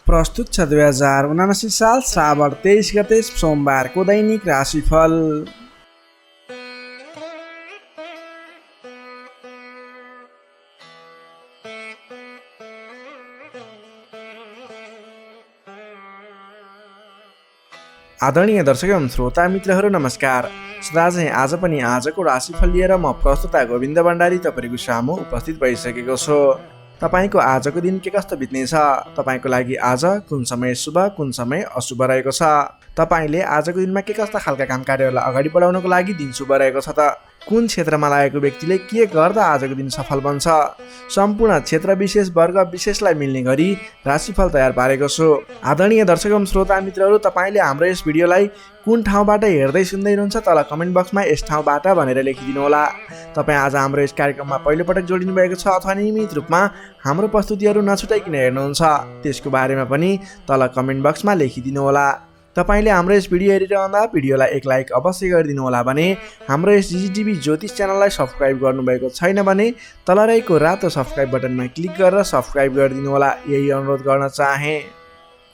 प्रस्तुत छ 2079 साल श्रावण 23 गते सोमबारको दैनिक राशिफल। आदरणीय दर्शक एवं श्रोता मित्रहरू नमस्कार। सदाझै आज पनि आजको राशिफल लिएर म प्रस्तुता गोविन्द भण्डारी तपाईँको सामु उपस्थित भइसकेको छु। तपाईको आजको दिन के कस्तो बित्नेछ, तपाईको लागि आज कुन समय शुभ कुन समय अशुभ रहेको छ, तपाईले आजको दिनमा के कस्ता खालका काम कार्यहरूलाई अगाडि बढाउनको लागि दिन शुभ रहेको छ त, कुन क्षेत्रमा लागेको व्यक्तिले के गर्दा आजको दिन सफल बन्छ, सम्पूर्ण क्षेत्र विशेष वर्ग विशेषलाई मिल्ने गरी राशिफल तयार पारेको छु। आदरणीय दर्शक एवं श्रोता मित्रहरू, तपाईले हाम्रो यस भिडियोलाई कुन ठाउँबाट हेर्दै सुन्दै हुनुहुन्छ तल कमेन्ट बक्समा यस ठाउँबाट भनेर लेखिदिनु होला। तपाईँ आज हाम्रो यस कार्यक्रममा पहिलोपटक जोडिनु भएको छ अथवा नियमित रूपमा हाम्रो प्रस्तुतिहरू नछुटाइकन हेर्नुहुन्छ, त्यसको बारेमा पनि तल कमेन्ट बक्समा लेखिदिनु होला। तपाईले हाम्रो यस भिडियो हेरिरहँदा भिडियोलाई एक लाइक अवश्य गरिदिनु होला भने, हाम्रो यस जिजिटिभी ज्योतिष च्यानललाई सब्सक्राइब गर्नुभएको छैन भने तल रहेको रातो सब्सक्राइब बटनमा क्लिक गरेर सब्सक्राइब गरिदिनु होला, यही अनुरोध गर्न चाहे।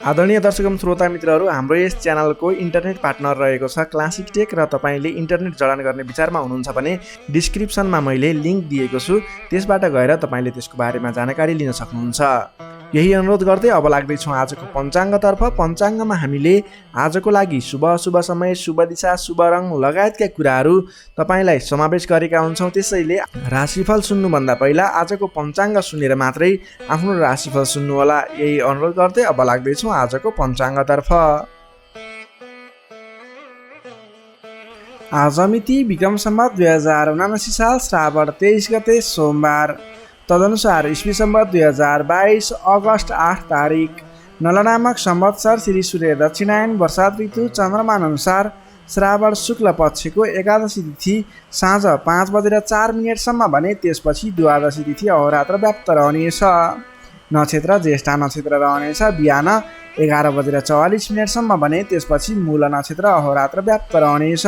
आदरणीय दर्शक एवं श्रोता मित्रहरू, हाम्रो यस च्यानलको इन्टरनेट पार्टनर रहेको छ क्लासिक टेक र तपाईँले इन्टरनेट जडान गर्ने विचारमा हुनुहुन्छ भने डिस्क्रिप्सनमा मैले लिङ्क दिएको छु, त्यसबाट गएर तपाईँले त्यसको बारेमा जानकारी लिन सक्नुहुन्छ। यही अनुरोध गर्दै अब लाग्दैछौँ आजको पञ्चाङ्गतर्फ। पञ्चाङ्गमा हामीले आजको लागि शुभ अशुभ समय, शुभ दिशा, शुभ रङ लगायतका कुराहरू तपाईँलाई समावेश गरेका हुन्छौँ। त्यसैले राशिफल सुन्नुभन्दा पहिला आजको पञ्चाङ्ग सुनेर मात्रै आफ्नो राशिफल सुन्नुहोला, यही अनुरोध गर्दै अब लाग्दैछौँ आजको पञ्चाङ्गतर्फ। आज मिति विक्रम सम्वत 2079 साल श्रावण 23 गते सोमबार, तदनुसार इस्वी सम्वत 2022 अगस्त 8 तारिक, नल नामक संवत्सर श्री सूर्य दक्षिणायन वर्षात ऋतु चन्द्रमान अनुसार श्रावण शुक्ल पक्षको एकादशी तिथि साँझ 5:04 भने त्यसपछि द्वादशी तिथि अहोरात्र व्याप्त रहनेछ। नक्षत्र ज्येष्ठा नक्षत्र रहनेछ बिहान 11:44 भने त्यसपछि मूल नक्षत्र अहोरात्र व्याप्त रहनेछ।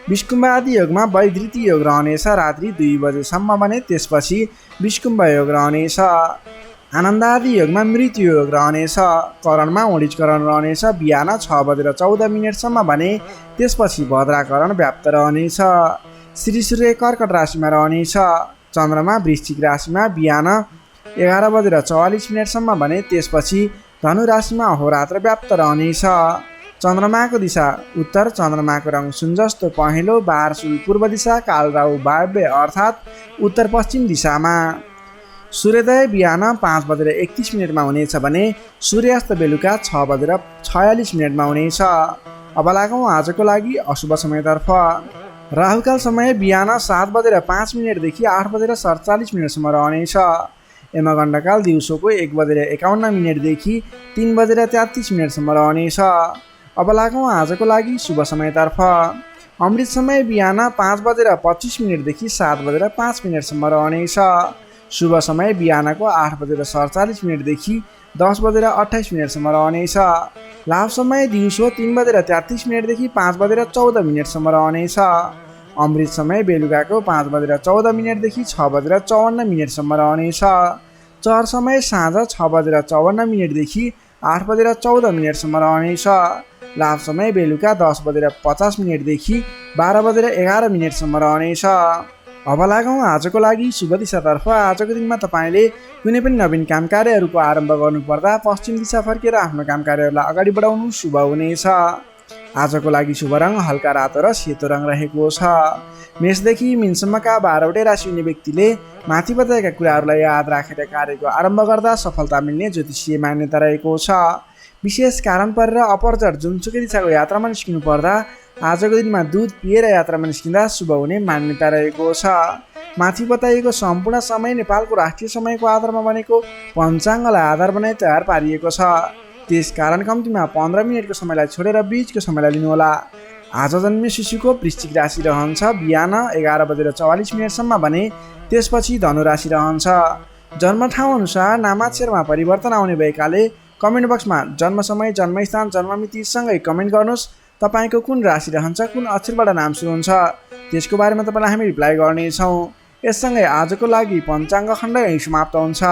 विष्कुम्भ आदि योगमा वैधृति योग रहनेछ रात्रि 2 बजेसम्म भने त्यसपछि विष्कुम्भ योग रहनेछ। आनन्द आदि योगमा मृत्यु योग रहनेछ। करणमा उडिचकरण रहनेछ बिहान 6:14 भने त्यसपछि भद्राकरण व्याप्त रहनेछ। श्री सूर्य कर्कट राशिमा रहनेछ। चन्द्रमा वृश्चिक राशिमा बिहान 11:44 भने त्यसपछि धनु राशिमा अहोरात्र व्याप्त रहनेछ। चन्द्रमाको दिशा उत्तर, चन्द्रमाको रङ सुन जस्तो पहेँलो, बारसुल पूर्व दिशा, कालराहु वायव्य अर्थात् उत्तर पश्चिम दिशामा। सूर्योदय बिहान 5:31 हुनेछ भने सूर्यास्त बेलुका 6:46 हुनेछ। अब लागौँ आजको लागि अशुभ समयतर्फ। राहुकाल समय बिहान 7:05 देखि 8:47 रहनेछ। यमगण्डकाल दिउँसोको 1:51 देखि 3:33 रहनेछ। अब लागौँ आजको लागि शुभ समयतर्फ। अमृत समय बिहान 5:25 देखि 7:05 रहनेछ। शुभ समय बिहानको 8:47 देखि 10:28 रहनेछ। लाभ समय दिउँसो 3:33 देखि 5:14 रहनेछ। अमृत समय बेलुकाको 5:14 देखि 6:54 रहनेछ। चर समय साँझ 6:54 देखि 8:14 रहनेछ। लाभ समय बेलुका 10:50 देखि 12:11 रहनेछ। अब लागौँ आजको लागि शुभ दिशातर्फ। आजको दिनमा तपाईँले कुनै पनि नवीन काम कार्यहरूको आरम्भ गर्नुपर्दा पश्चिम दिशा फर्केर आफ्नो काम कार्यहरूलाई अगाडि बढाउनु शुभ हुनेछ। आजको लागि शुभ रङ हल्का रातो र सेतो रङ रहेको छ। मेषदेखि मीनसम्मका 12वटै राशि हुने व्यक्तिले माथि बताएका कुराहरूलाई याद राखेर कार्यको आरम्भ गर्दा सफलता मिल्ने ज्योतिषीय मान्यता रहेको छ। विशेष कारण परेर अपरचर जुनसुकै दिशाको यात्रामा निस्किनु पर्दा आजको दिनमा दुध पिएर यात्रामा निस्किँदा शुभ हुने मान्यता रहेको छ। माथि बताइएको सम्पूर्ण समय नेपालको राष्ट्रिय समयको आधारमा बनेको पञ्चाङ्गलाई आधार बनाई तयार पारिएको छ। त्यसकारण कम्तीमा 15 मिनटको समयलाई छोडेर बीचको समयलाई लिनुहोला। आज जन्मे शिशुको वृश्चिक राशि रहन्छ बिहान 11:44 भने त्यसपछि धनु राशि रहन्छ। जन्म ठाउँ अनुसार नामाक्षरमा परिवर्तन आउने भएकाले कमेन्ट बक्समा जन्म समय, जन्मस्थान, जन्ममिति सँगै कमेन्ट गर्नुहोस्। तपाईँको कुन राशि रहन्छ, कुन अक्षरबाट नाम सुरु हुन्छ, त्यसको बारेमा तपाईँलाई हामी रिप्लाई गर्नेछौँ। यससँगै आजको लागि पञ्चाङ्ग खण्ड यही समाप्त हुन्छ।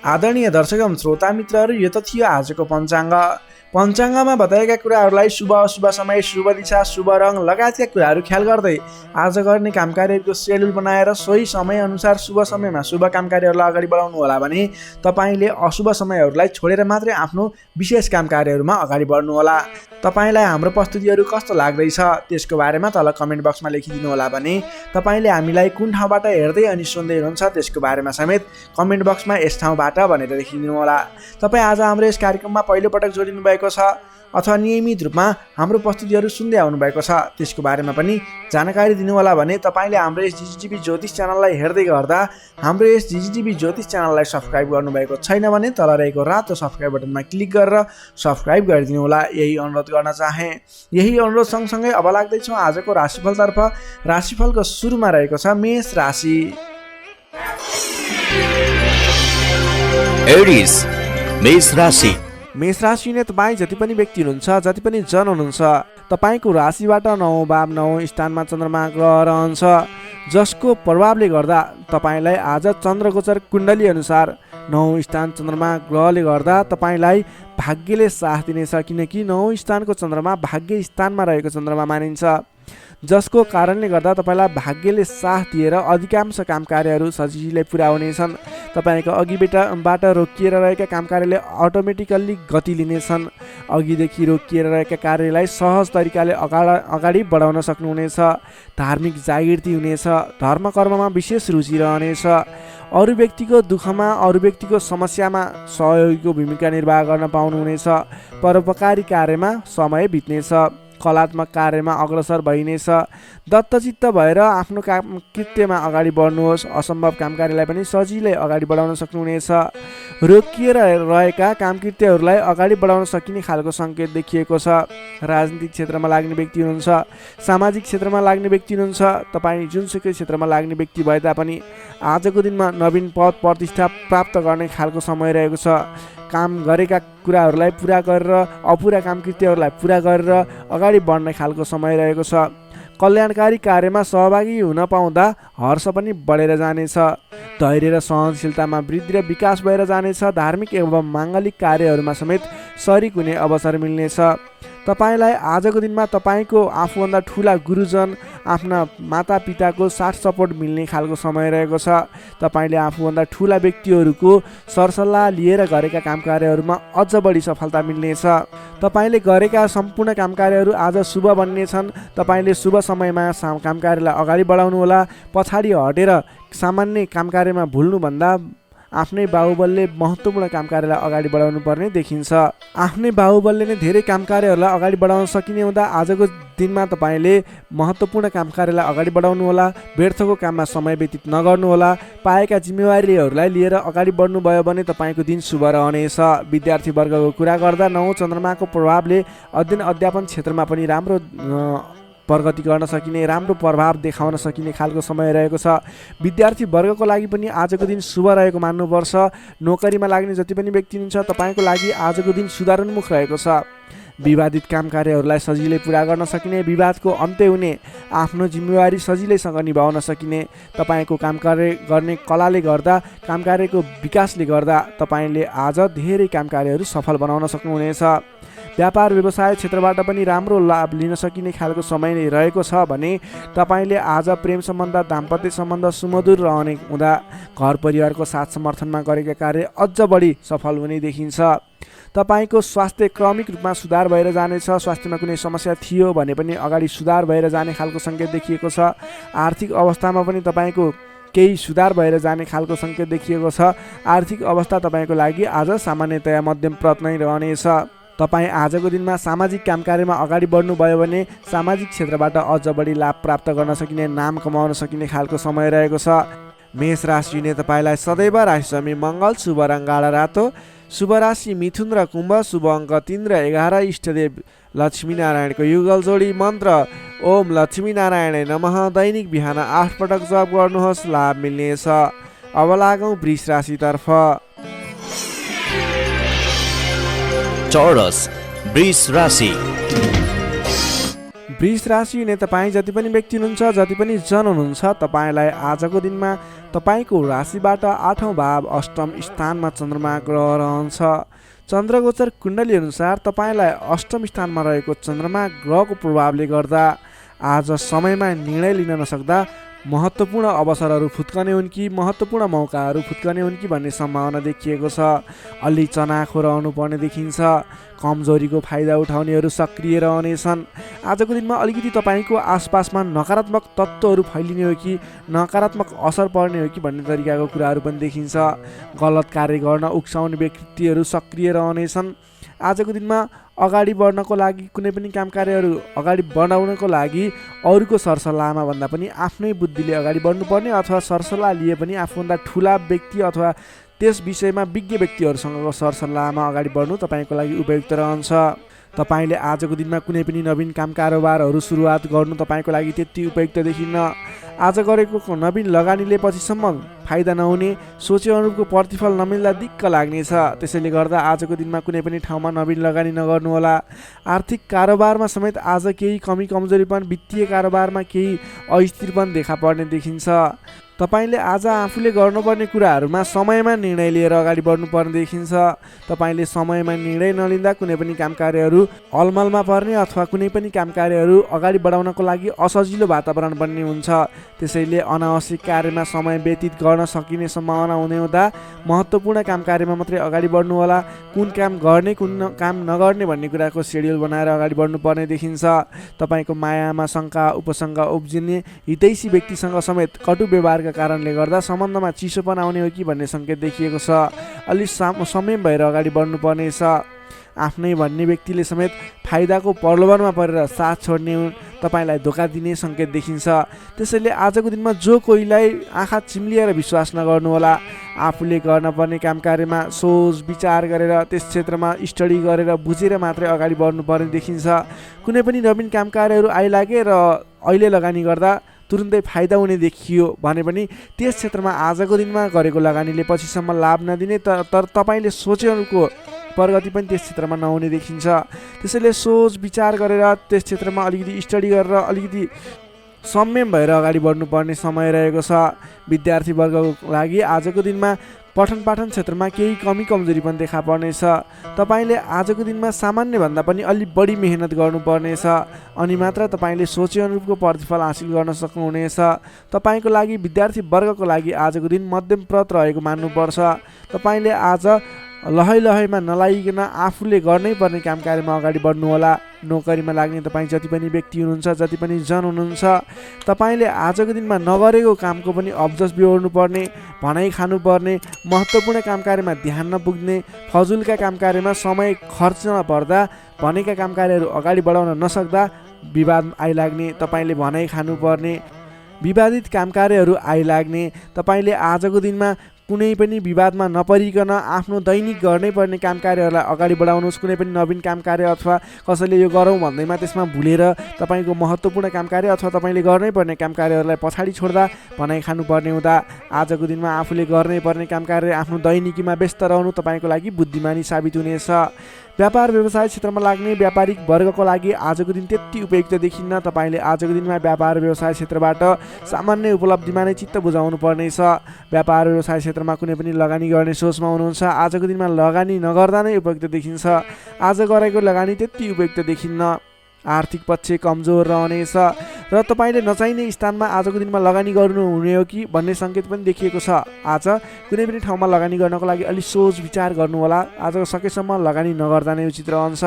आदरणीय दर्शक एवं श्रोता मित्रहरू, यो त थियो आजको पञ्चाङ्ग। पञ्चाङ्गमा बताएका कुराहरूलाई शुभ अशुभ समय, शुभ दिशा, शुभ रङ लगायतका कुराहरू ख्याल गर्दै आज गर्ने काम कार्यहरूको सेड्युल बनाएर सोही समयअनुसार शुभ समयमा शुभ काम कार्यहरूलाई अगाडि बढाउनु होला भने तपाईँले अशुभ समयहरूलाई छोडेर मात्रै आफ्नो विशेष काम कार्यहरूमा अगाडि बढ्नुहोला। तपाईँलाई हाम्रो प्रस्तुतिहरू कस्तो लाग्दैछ त्यसको बारेमा तल कमेन्ट बक्समा लेखिदिनु होला भने तपाईँले हामीलाई कुन ठाउँबाट हेर्दै अनि सुन्दै हुनुहुन्छ त्यसको बारेमा समेत कमेन्ट बक्समा यस ठाउँबाट भनेर लेखिदिनु होला। तपाईँ आज हाम्रो यस कार्यक्रममा पहिलोपटक जोडिनु भएको छ अथवा नियमित रूपमा हाम्रो प्रस्तुतिहरू सुन्दै आउनुभएको छ त्यसको बारेमा पनि जानकारी दिनुहोला भने तपाईँले हाम्रो यस जिजिटिभी ज्योतिष च्यानललाई हेर्दै गर्दा हाम्रो यस जिजिटिभी ज्योतिष च्यानललाई सब्सक्राइब गर्नुभएको छैन भने तल रहेको रातो सब्सक्राइब बटनमा क्लिक गरेर सब्सक्राइब गरिदिनु होला, यही अनुरोध गर्न चाहे। यही अनुरोध सँगसँगै अब लाग्दैछौँ आजको राशिफलतर्फ। राशिफलको सुरुमा रहेको छ मेष राशि। एरिस मेष राशि। मेष राशिले तपाईँ जति पनि व्यक्ति हुनुहुन्छ, जति पनि जन हुनुहुन्छ, तपाईँको राशिबाट 9 भाव 9 स्थानमा चन्द्रमा ग्रह रहन्छ, जसको प्रभावले गर्दा तपाईँलाई आज चन्द्रगोचर कुण्डली अनुसार 9 स्थान चन्द्रमा ग्रहले गर्दा तपाईँलाई भाग्यले साथ दिनेछ। किनकि 9 स्थानको चन्द्रमा भाग्य स्थानमा रहेको चन्द्रमा मानिन्छ, जसको कारणले गर्दा तपाईँलाई भाग्यले साथ दिएर अधिकांश काम कार्यहरू सजिलै पुरा हुनेछन्। तपाईँको अघिबाट रोकिएर रहेका काम कार्यले अटोमेटिकल्ली गति लिनेछन्। अघिदेखि रोकिएर रहेका कार्यलाई सहज तरिकाले अगाडि बढाउन सक्नुहुनेछ। धार्मिक जागृति हुनेछ। धर्म कर्ममा विशेष रुचि रहनेछ। अरू व्यक्तिको दुःखमा, अरू व्यक्तिको समस्यामा सहयोगीको भूमिका निर्वाह गर्न पाउनुहुनेछ। परोपकारी कार्यमा समय बित्नेछ। कलात्मक कार्यमा अग्रसर भइनेछ। दत्तचित्त भएर आफ्नो काम कृत्यमा अगाडि बढ्नुहोस्। असम्भव काम कार्यलाई पनि सजिलै अगाडि बढाउन सक्नुहुनेछ। रोकिएर रहेका काम कृत्यहरूलाई अगाडि बढाउन सकिने खालको सङ्केत देखिएको छ। राजनीतिक क्षेत्रमा लाग्ने व्यक्ति हुनुहुन्छ, सामाजिक क्षेत्रमा लाग्ने व्यक्ति हुनुहुन्छ, तपाईँ जुनसुकै क्षेत्रमा लाग्ने व्यक्ति भए तापनि आजको दिनमा नवीन पद प्रतिष्ठा प्राप्त गर्ने खालको समय रहेको छ। काम गरेका कुराहरूलाई पुरा गरेर अपुरा काम कृत्यहरूलाई पुरा गरेर अगाडि बढ्ने खालको समय रहेको छ। कल्याणकारी कार्यमा सहभागी हुन पाउँदा हर्ष पनि बढेर जानेछ। धैर्य र सहनशीलतामा वृद्धि र विकास भएर जानेछ। धार्मिक एवं माङ्गलिक कार्यहरूमा समेत शरिक हुने अवसर मिल्नेछ। तपाईँलाई आजको दिनमा तपाईँको आफूभन्दा ठुला गुरुजन, आफ्ना मातापिताको साथ सपोर्ट मिल्ने खालको समय रहेको छ। तपाईँले आफूभन्दा ठुला व्यक्तिहरूको सरसल्लाह लिएर गरेका काम कार्यहरूमा अझ बढी सफलता मिल्नेछ। तपाईँले गरेका सम्पूर्ण काम कार्यहरू आज शुभ बन्नेछन्। तपाईँले शुभ समयमा काम कार्यलाई अगाडि बढाउनुहोला। पछाडि हटेर सामान्य काम कार्यमा भुल्नुभन्दा आफ्नै बाहुबलले महत्त्वपूर्ण काम कार्यलाई अगाडि बढाउनु पर्ने देखिन्छ। आफ्नै बाहुबलले नै धेरै काम कार्यहरूलाई अगाडि बढाउन सकिने हुँदा आजको दिनमा तपाईँले महत्त्वपूर्ण काम कार्यलाई अगाडि बढाउनुहोला। व्यर्थको काममा समय व्यतीत नगर्नुहोला। पाएका जिम्मेवारीहरूलाई लिएर अगाडि बढ्नुभयो भने तपाईँको दिन शुभ रहनेछ। विद्यार्थी वर्गको कुरा गर्दा 9 चन्द्रमाको प्रभावले अध्ययन अध्यापन क्षेत्रमा पनि राम्रो प्रगति गर्न सकिने, राम्रो प्रभाव देखाउन सकिने खालको समय रहेको छ। विद्यार्थी वर्गको लागि पनि आजको दिन शुभ रहेको मान्नुपर्छ। नोकरीमा लाग्ने जति पनि व्यक्ति हुनुहुन्छ तपाईँको लागि आजको दिन सुधारोन्मुख रहेको छ। विवादित काम कार्यहरूलाई सजिलै पुरा गर्न सकिने, विवादको अन्त्य हुने, आफ्नो जिम्मेवारी सजिलैसँग निभाउन सकिने। तपाईँको काम कार्य गर्ने कलाले गर्दा, काम कार्यको विकासले गर्दा तपाईँले आज धेरै काम कार्यहरू सफल बनाउन सक्नुहुनेछ। व्यापार व्यवसाय क्षेत्रबाट पनि राम्रो लाभ लिन सकिने खालको समय नै रहेको छ भने तपाईँले आज प्रेम सम्बन्ध, दाम्पत्य सम्बन्ध सुमधुर रहने हुँदा घर परिवारको साथ समर्थनमा गरेका कार्य अझ बढी सफल हुने देखिन्छ। तपाईँको स्वास्थ्य क्रमिक रूपमा सुधार भएर जानेछ। स्वास्थ्यमा कुनै समस्या थियो भने पनि अगाडि सुधार भएर जाने खालको सङ्केत देखिएको छ। आर्थिक अवस्थामा पनि तपाईँको केही सुधार भएर जाने खालको सङ्केत देखिएको छ। आर्थिक अवस्था तपाईँको लागि आज सामान्यतया मध्यम प्रत नै रहनेछ। तपाईँ आजको दिनमा सामाजिक काम कार्यमा अगाडि बढ्नुभयो भने सामाजिक क्षेत्रबाट अझ बढी लाभ प्राप्त गर्न सकिने, नाम कमाउन सकिने खालको समय रहेको छ। मेष राशिले तपाईँलाई सदैव राशिसमी मङ्गल, शुभ रङ गाढा रातो, शुभ राशि मिथुन र कुम्भ, शुभ अङ्क 3 र 11, इष्टदेव लक्ष्मीनारायणको युगल जोडी मन्त्र ओम लक्ष्मीनारायण नमः दैनिक बिहान 8 पटक जप गर्नुहोस्, लाभ मिल्नेछ। अब लागौँ वृष राशितर्फ। चौरस वृष राशि। वृष राशि हुने तपाईँ जति पनि व्यक्ति हुनुहुन्छ, जति पनि जन हुनुहुन्छ, तपाईँलाई आजको दिनमा तपाईँको राशिबाट 8औँ भाव अष्टम स्थानमा चन्द्रमा ग्रह रहन्छ। चन्द्रगोचर कुण्डली अनुसार तपाईँलाई अष्टम स्थानमा रहेको चन्द्रमा ग्रहको प्रभावले गर्दा आज समयमा निर्णय लिन नसक्दा महत्त्वपूर्ण अवसरहरू फुत्कने हुन् कि महत्त्वपूर्ण मौकाहरू फुत्कने हुन् कि भन्ने सम्भावना देखिएको छ। अलि चनाखो रहनु पर्ने देखिन्छ। कमजोरीको फाइदा उठाउनेहरू सक्रिय रहनेछन्। आजको दिनमा अलिकति तपाईँको आसपासमा नकारात्मक तत्त्वहरू फैलिने हो कि नकारात्मक असर पर्ने हो कि भन्ने तरिकाको कुराहरू पनि देखिन्छ। गलत कार्य गर्न उक्साउने व्यक्तिहरू सक्रिय रहनेछन्। आजको दिनमा अगाडि बढ्नको लागि कुनै पनि काम कार्यहरू अगाडि बढाउनको लागि अरूको सरसल्लाहमा भन्दा पनि आफ्नै बुद्धिले अगाडि बढ्नुपर्ने अथवा सरसल्लाह लिए पनि आफूभन्दा ठुला व्यक्ति अथवा त्यस विषयमा विज्ञ व्यक्तिहरूसँगको सरसल्लाहमा अगाडि बढ्नु तपाईँको लागि उपयुक्त रहन्छ। तपाईँले आजको दिनमा कुनै पनि नवीन काम कारोबारहरू सुरुवात गर्नु तपाईँको लागि त्यति उपयुक्त देखिन्न। आज गरेको नवीन लगानीले पछिसम्म फाइदा नहुने, सोचे अनुरूपको प्रतिफल नमिल्दा दिक्क लाग्नेछ। त्यसैले गर्दा आजको दिनमा कुनै पनि ठाउँमा नवीन लगानी नगर्नुहोला। आर्थिक कारोबारमा समेत आज केही कमी कमजोरीपन, वित्तीय कारोबारमा केही अस्थिरपन देखा पर्ने देखिन्छ। तपाईँले आज आफूले गर्नुपर्ने कुराहरूमा समयमा निर्णय लिएर अगाडि बढ्नुपर्ने देखिन्छ। तपाईँले समयमा निर्णय नलिँदा कुनै पनि काम कार्यहरू अलमलमा पर्ने अथवा कुनै पनि काम कार्यहरू अगाडि बढाउनको लागि असजिलो वातावरण बन्ने हुन्छ। त्यसैले अनावश्यक कार्यमा समय व्यतीत गर्न सकिने सम्भावना हुने हुँदा महत्त्वपूर्ण काम कार्यमा मात्रै अगाडि बढ्नुहोला। कुन काम गर्ने कुन काम नगर्ने भन्ने कुराको सेड्युल बनाएर अगाडि बढ्नुपर्ने देखिन्छ। तपाईँको मायामा शङ्का उपशङ्का उब्जिने, हितैषी व्यक्तिसँग समेत कटु व्यवहार कारणले गर्दा सम्बन्धमा चिसोपन आउने हो कि भन्ने सङ्केत देखिएको छ। अलि संयम भएर अगाडि बढ्नुपर्नेछ। आफ्नै भन्ने व्यक्तिले समेत फाइदाको प्रलोभनमा परेर साथ छोड्ने तपाईँलाई धोका दिने सङ्केत देखिन्छ। त्यसैले आजको दिनमा जो कोहीलाई आँखा चिम्लिएर विश्वास नगर्नुहोला। आफूले गर्नुपर्ने काम कार्यमा सोच विचार गरेर त्यस क्षेत्रमा स्टडी गरेर बुझेर मात्रै अगाडि बढ्नुपर्ने देखिन्छ। कुनै पनि नवीन काम कार्यहरू आइलागे र अहिले लगानी गर्दा तुरुन्तै फाइदा हुने देखियो भने पनि त्यस क्षेत्रमा आजको दिनमा गरेको लगानीले पछिसम्म लाभ नदिने, तर तपाईँले सोचेअनुको प्रगति पनि त्यस क्षेत्रमा नहुने देखिन्छ। त्यसैले सोच विचार गरेर त्यस क्षेत्रमा अलिकति स्टडी गरेर अलिकति संयम भएर अगाडि बढ्नुपर्ने समय रहेको छ। विद्यार्थीवर्गको लागि आजको दिनमा पठन पाठन क्षेत्रमा केही कमी कमजोरी पनि देखा पर्नेछ। तपाईँले आजको दिनमा सामान्यभन्दा पनि अलि बढी मेहनत गर्नुपर्नेछ। अनि मात्र तपाईँले सोचे अनुरूपको प्रतिफल हासिल गर्न सक्नुहुनेछ। तपाईँको लागि विद्यार्थीवर्गको लागि आजको दिन मध्यमप्रद रहेको मान्नुपर्छ। तपाईँले आज लहैमा नलागिकन आफूले गर्नै पर्ने काम कार्यमा अगाडि बढ्नुहोला। नोकरीमा लाग्ने तपाईँ जति पनि व्यक्ति हुनुहुन्छ, जति पनि जन हुनुहुन्छ, तपाईँले आजको दिनमा नगरेको कामको पनि अब्जस बिहोर्नुपर्ने, भनाइ खानुपर्ने, महत्त्वपूर्ण काम कार्यमा ध्यान नपुग्ने, फजुलका काम कार्यमा समय खर्च नपर्दा भनेका काम कार्यहरू अगाडि बढाउन नसक्दा विवाद आइलाग्ने, तपाईँले भनाइ खानुपर्ने, विवादित काम कार्यहरू आइलाग्ने। तपाईँले आजको दिनमा कुनै पनि विवादमा नपरिकन आफ्नो दैनिक गर्नै पर्ने काम कार्यहरूलाई अगाडि बढाउनुहोस्। कुनै पनि नवीन काम कार्य अथवा कसैले यो गरौँ भन्दैमा त्यसमा भुलेर तपाईँको महत्त्वपूर्ण काम कार्य अथवा तपाईँले गर्नै पर्ने काम कार्यहरूलाई पछाडि छोड्दा भनाइ खानुपर्ने हुँदा आजको दिनमा आफूले गर्नै पर्ने काम कार्य आफ्नो दैनिकीमा व्यस्त रहनु तपाईँको लागि बुद्धिमानी साबित हुनेछ। व्यापार व्यवसाय क्षेत्रमा लाग्ने व्यापारिक वर्गको लागि आजको दिन त्यति उपयुक्त देखिन्न। तपाईँले आजको दिनमा व्यापार व्यवसाय क्षेत्रबाट सामान्य उपलब्धिमा नै चित्त बुझाउनु पर्नेछ। व्यापार व्यवसाय क्षेत्रमा कुनै पनि लगानी गर्ने सोचमा हुनुहुन्छ, आजको दिनमा लगानी नगर्दा नै उपयुक्त देखिन्छ। आज गरेको लगानी त्यति उपयुक्त देखिन्न। आर्थिक पक्ष कमजोर रहनेछ र तपाईँले नचाहिने स्थानमा आजको दिनमा लगानी गर्नुहुने हो कि भन्ने सङ्केत पनि देखिएको छ। आज कुनै पनि ठाउँमा लगानी गर्नको लागि अलि सोच विचार गर्नुहोला। आज सकेसम्म लगानी नगर्दा नै उचित रहन्छ।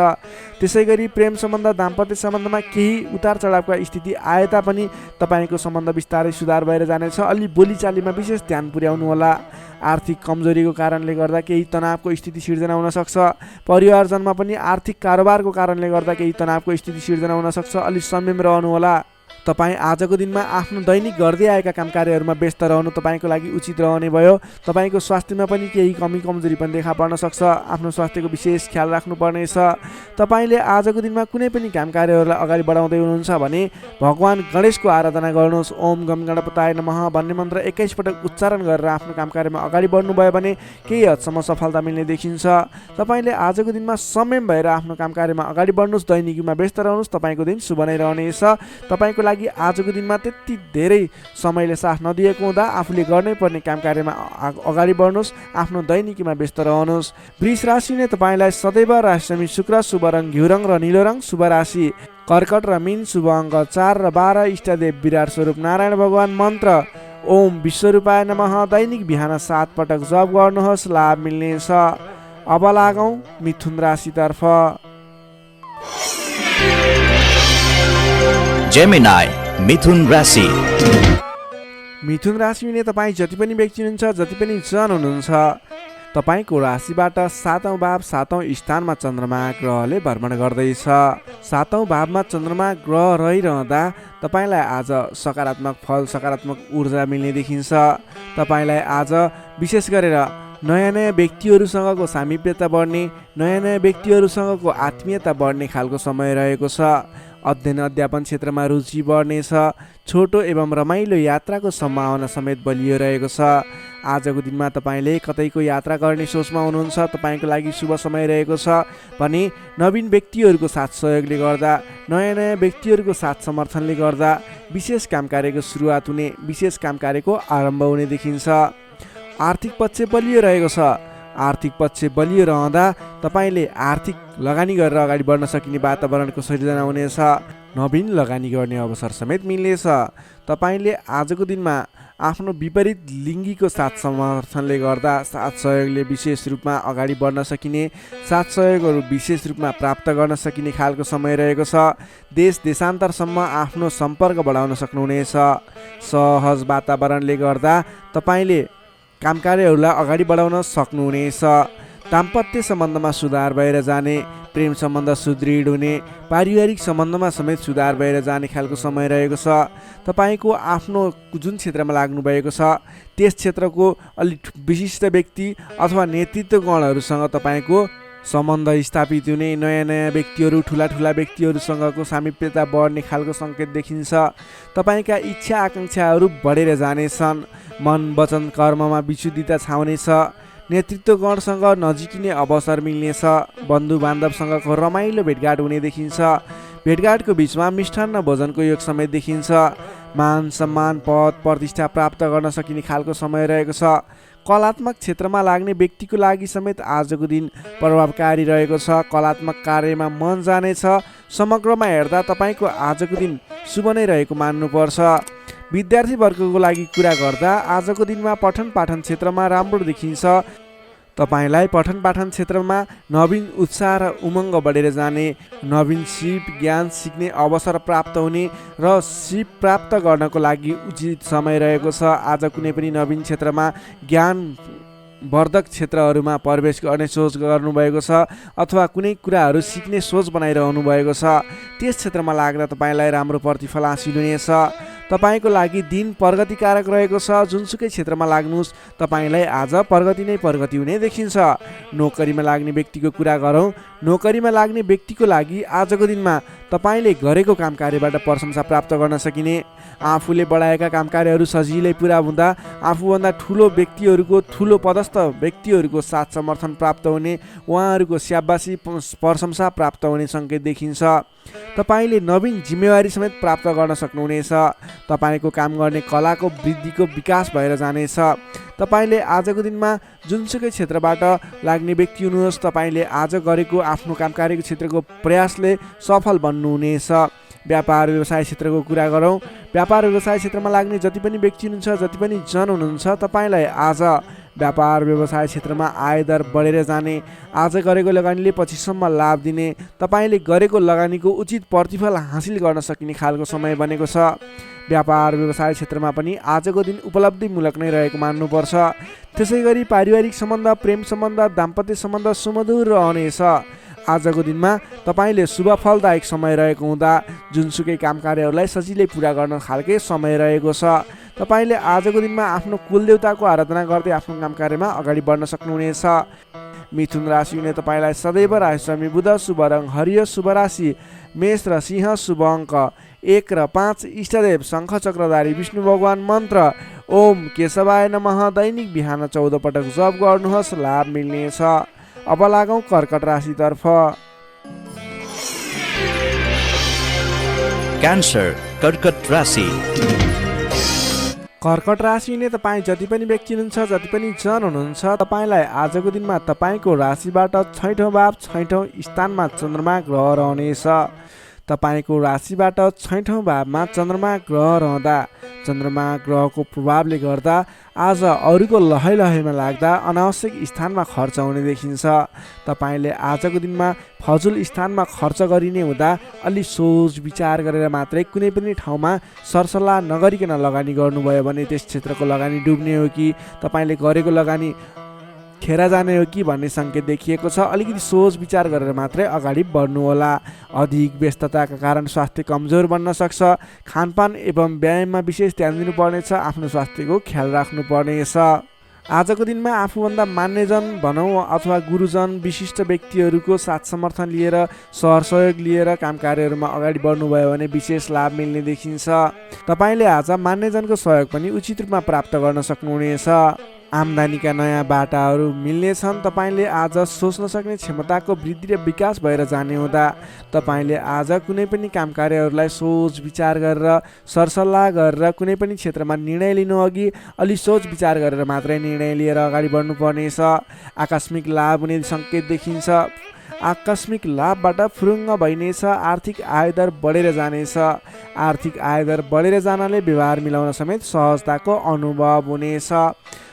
त्यसै गरी प्रेम सम्बन्ध, दाम्पत्य सम्बन्धमा केही उतार चढावका स्थिति आए तापनि तपाईँको सम्बन्ध बिस्तारै सुधार भएर जानेछ। अलि बोलीचालीमा विशेष ध्यान पुर्याउनुहोला। आर्थिक कमजोरीको कारणले गर्दा केही तनावको स्थिति सिर्जना हुन सक्छ। परिवारजनमा पनि आर्थिक कारोबारको कारणले गर्दा केही तनावको स्थिति सिर्जना हुन सक्छ। अलि संयम रहनुहोला। तपाईँ आजको दिनमा आफ्नो दैनिक गर्दै आएका काम कार्यहरूमा व्यस्त रहनु तपाईँको लागि उचित रहने भयो। तपाईँको स्वास्थ्यमा पनि केही कमी कमजोरी पनि देखा पर्न सक्छ। आफ्नो स्वास्थ्यको विशेष ख्याल राख्नुपर्नेछ। तपाईँले आजको दिनमा कुनै पनि काम कार्यहरूलाई अगाडि बढाउँदै हुनुहुन्छ भने भगवान् गणेशको आराधना गर्नुहोस्। ओम गम गणपताय नमः भन्ने मन्त्र 21 पटक उच्चारण गरेर आफ्नो काम कार्यमा अगाडि बढ्नुभयो भने केही हदसम्म सफलता मिल्ने देखिन्छ। तपाईँले आजको दिनमा संयम भएर आफ्नो काम कार्यमा अगाडि बढ्नुहोस्। दैनिकीमा व्यस्त रहनुहोस्। तपाईँको दिन शुभ नै रहनेछ। तपाईँको लागि आजको दिनमा त्यति धेरै समयले साथ नदिएको हुँदा आफूले गर्नै पर्ने काम कार्यमा अगाडि बढ्नुहोस्। आफ्नो दैनिकीमा व्यस्त रहनुहोस्। वृष राशिले तपाईँलाई सदैव राशि शुक्र, शुभ रङ घिउ रङ र नीलो रङ, शुभ राशि कर्कट र मीन, शुभ अङ्क 4 र 12, इष्टदेव विराट स्वरूप नारायण भगवान, मन्त्र ओम विश्वरूपाय नमः दैनिक बिहान 7 पटक जप गर्नुहोस्। लाभ मिल्नेछ। अब लागौँ मिथुन राशितर्फ। जेमिनाई मिथुन राशि। मिथुन राशिले तपाईँ जति पनि व्यक्ति हुनुहुन्छ, जति पनि जन हुनुहुन्छ, तपाईँको राशिबाट 7औं भाव 7औं स्थानमा चन्द्रमा ग्रहले भ्रमण गर्दैछ। 7औं भावमा चन्द्रमा ग्रह रहिरहँदा तपाईँलाई आज सकारात्मक फल, सकारात्मक ऊर्जा मिल्ने देखिन्छ। तपाईँलाई आज विशेष गरेर नयाँ नयाँ व्यक्तिहरूसँगको सामिप्यता बढ्ने, नयाँ नयाँ व्यक्तिहरूसँगको आत्मीयता बढ्ने खालको समय रहेको छ। अध्ययन अध्यापन क्षेत्रमा रुचि बढ्नेछ। छोटो एवं रमाइलो यात्राको सम्भावना समेत बलियो रहेको छ। आजको दिनमा तपाईँले कतैको यात्रा गर्ने सोचमा हुनुहुन्छ। तपाईँको लागि शुभ समय रहेको छ भने नवीन व्यक्तिहरूको साथ सहयोगले गर्दा, नयाँ नयाँ व्यक्तिहरूको साथ समर्थनले गर्दा विशेष काम कार्यको सुरुवात हुने, विशेष काम कार्यको आरम्भ हुने देखिन्छ। आर्थिक पक्ष बलियो रहेको छ। आर्थिक पक्ष बलियो रहँदा तपाईँले आर्थिक लगानी गरेर अगाडि बढ्न सकिने वातावरणको सृजना हुनेछ। नवीन लगानी गर्ने अवसर समेत मिल्नेछ। तपाईँले आजको दिनमा आफ्नो विपरीत लिङ्गीको साथ समर्थनले गर्दा, साथ सहयोगले विशेष रूपमा अगाडि बढ्न सकिने, साथ सहयोगहरू विशेष रूपमा प्राप्त गर्न सकिने खालको समय रहेको छ। देश देशान्तरसम्म आफ्नो सम्पर्क बढाउन सक्नुहुनेछ। सहज वातावरणले गर्दा तपाईँले काम कार्यहरूलाई अगाडि बढाउन सक्नुहुनेछ। दाम्पत्य सम्बन्धमा सुधार भएर जाने, प्रेम सम्बन्ध सुदृढ हुने, पारिवारिक सम्बन्धमा समेत सुधार भएर जाने खालको समय रहेको छ। तपाईँको आफ्नो जुन क्षेत्रमा लाग्नुभएको छ त्यस क्षेत्रको अलिक विशिष्ट व्यक्ति अथवा नेतृत्वगणहरूसँग तपाईँको सम्बन्ध स्थापित हुने, नयाँ नयाँ व्यक्तिहरू, ठुला ठुला व्यक्तिहरूसँगको सामिप्यता बढ्ने खालको सङ्केत देखिन्छ। तपाईँका इच्छा आकाङ्क्षाहरू बढेर जानेछन्। मन वचन कर्ममा विशुद्धिता छाउनेछ। नेतृत्वगणसँग नजिकिने अवसर मिल्नेछ। बन्धु बान्धवसँगको रमाइलो भेटघाट हुने देखिन्छ। भेटघाटको बिचमा मिष्ठान्न भोजनको योग समेत देखिन्छ। मान सम्मान, पद प्रतिष्ठा प्राप्त गर्न सकिने खालको समय रहेको छ। कलात्मक क्षेत्रमा लाग्ने व्यक्तिको लागि समेत आजको दिन प्रभावकारी रहेको छ। कलात्मक कार्यमा मन जानेछ। समग्रमा हेर्दा तपाईँको आजको दिन शुभ नै रहेको मान्नुपर्छ। विद्यार्थी वर्गको लागि कुरा गर्दा आजको दिनमा पठन पाठन क्षेत्रमा राम्रो देखिन्छ। तपाईँलाई पठन पाठन क्षेत्रमा नवीन उत्साह र उमङ्ग बढेर जाने, नवीन सिप ज्ञान सिक्ने अवसर प्राप्त हुने र सिप प्राप्त गर्नको लागि उचित समय रहेको छ। आज कुनै पनि नवीन क्षेत्रमा ज्ञान वर्धक क्षेत्रहरूमा प्रवेश गर्ने सोच गर्नुभएको छ अथवा कुनै कुराहरू सिक्ने सोच बनाइरहनु भएको छ। त्यस क्षेत्रमा लाग्दा तपाईँलाई राम्रो प्रतिफल हासिल हुनेछ। तपाईँको लागि दिन प्रगतिकारक रहेको छ। जुनसुकै क्षेत्रमा लाग्नुहोस् तपाईँलाई आज प्रगति नै प्रगति हुने देखिन्छ। नोकरीमा लाग्ने व्यक्तिको कुरा गरौँ। नोकरीमा लाग्ने व्यक्तिको लागि आजको दिनमा तपाईँले गरेको काम कार्यबाट प्रशंसा प्राप्त गर्न सकिने, आफूले बढाएका काम कार्यहरू सजिलै पुरा हुँदा आफूभन्दा ठुलो व्यक्तिहरूको, ठुलो पदस्थ व्यक्तिहरूको साथ समर्थन प्राप्त हुने, उहाँहरूको स्याबासी प्रशंसा प्राप्त हुने सङ्केत देखिन्छ। तपाईँले नवीन जिम्मेवारी समेत प्राप्त गर्न सक्नुहुनेछ। तपाईँको काम गर्ने कलाको वृद्धिको विकास भएर जानेछ। तपाईँले आजको दिनमा जुनसुकै क्षेत्रबाट लाग्ने व्यक्ति हुनुहोस्, तपाईँले आज गरेको आफ्नो काम कार्यको क्षेत्रको प्रयासले सफल बन्नुहुनेछ। व्यापार व्यवसाय क्षेत्रको कुरा गरौँ। व्यापार व्यवसाय क्षेत्रमा लाग्ने जति पनि व्यक्ति हुनुहुन्छ, जति पनि जन हुनुहुन्छ, तपाईँलाई आज व्यापार व्यवसाय क्षेत्रमा आयदर बढेर जाने, आज गरेको लगानीले पछिसम्म लाभ दिने, तपाईँले गरेको लगानीको उचित प्रतिफल हासिल गर्न सकिने खालको समय बनेको छ। व्यापार व्यवसाय क्षेत्रमा पनि आजको दिन उपलब्धिमूलक नै रहेको मान्नुपर्छ। त्यसै गरी पारिवारिक सम्बन्ध, प्रेम सम्बन्ध, दाम्पत्य सम्बन्ध सुमधुर रहनेछ। आजको दिनमा तपाईँले शुभ फलदायक समय रहेको हुँदा जुनसुकै काम कार्यहरूलाई सजिलै पुरा गर्न खालके समय रहेको छ। तपाईँले आजको दिनमा आफ्नो कुलदेवताको आराधना गर्दै आफ्नो काम कार्यमा अगाडि बढ्न सक्नुहुनेछ। मिथुन राशि हुने तपाईँलाई सदैव राशिस्वामी बुध, शुभ रङ हरियो, शुभ राशि मेष र सिंह, शुभ अङ्क 1 र 5, इष्टदेव शङ्ख चक्रधारी विष्णु भगवान, मन्त्र ओम केशवाय नमः। दैनिक बिहान 14 पटक जप गर्नुहोस्, लाभ मिल्नेछ। अब लागौँ कर्कट राशितर्फ। क्यान्सर कर्कट राशि। कर्कट राशि हुने तपाईँ जति पनि व्यक्ति हुनुहुन्छ, जति पनि जन हुनुहुन्छ, तपाईँलाई आजको दिनमा तपाईँको राशिबाट 6औँ भाव 6औँ स्थानमा चन्द्रमा ग्रह रहनेछ। तपाईँको राशिबाट 6औँ भावमा चन्द्रमा ग्रह रहँदा चन्द्रमा ग्रहको प्रभावले गर्दा आज अरूको लहैमा लाग्दा अनावश्यक स्थानमा खर्च हुने देखिन्छ। तपाईँले आजको दिनमा फजुल स्थानमा खर्च गरिने हुँदा अलि सोच विचार गरेर मात्रै कुनै पनि ठाउँमा सरसल्लाह नगरिकन लगानी गर्नुभयो भने त्यस क्षेत्रको लगानी डुब्ने हो कि तपाईँले गरेको लगानी खेर जाने हो कि भन्ने सङ्केत देखिएको छ। अलिकति सोच विचार गरेर मात्रै अगाडि बढ्नुहोला। अधिक व्यस्तताका कारण स्वास्थ्य कमजोर बन्न सक्छ। खानपान एवं व्यायाममा विशेष ध्यान दिनुपर्नेछ। आफ्नो स्वास्थ्यको ख्याल राख्नुपर्नेछ। आजको दिनमा आफूभन्दा मान्यजन भनौँ अथवा गुरुजन विशिष्ट व्यक्तिहरूको साथ समर्थन लिएर सहयोग लिएर काम कार्यहरूमा अगाडि बढ्नुभयो भने विशेष लाभ मिल्ने देखिन्छ। तपाईँले आज मान्यजनको सहयोग पनि उचित रूपमा प्राप्त गर्न सक्नुहुनेछ। आम्दानीका नयाँ बाटाहरू मिल्नेछन्। तपाईँले आज सोच्न सक्ने क्षमताको वृद्धि र विकास भएर जाने हुँदा तपाईँले आज कुनै पनि काम कार्यहरूलाई सोच विचार गरेर सरसल्लाह गरेर कुनै पनि क्षेत्रमा निर्णय लिनु अघि अलि सोच विचार गरेर मात्रै निर्णय लिएर अगाडि बढ्नुपर्नेछ। आकस्मिक लाभ हुने सङ्केत देखिन्छ। आकस्मिक लाभबाट फुरुङ्ग भइनेछ। आर्थिक आयदर बढेर जानेछ। आर्थिक आयदर बढेर जानाले व्यवहार मिलाउन समेत सहजताको अनुभव हुनेछ।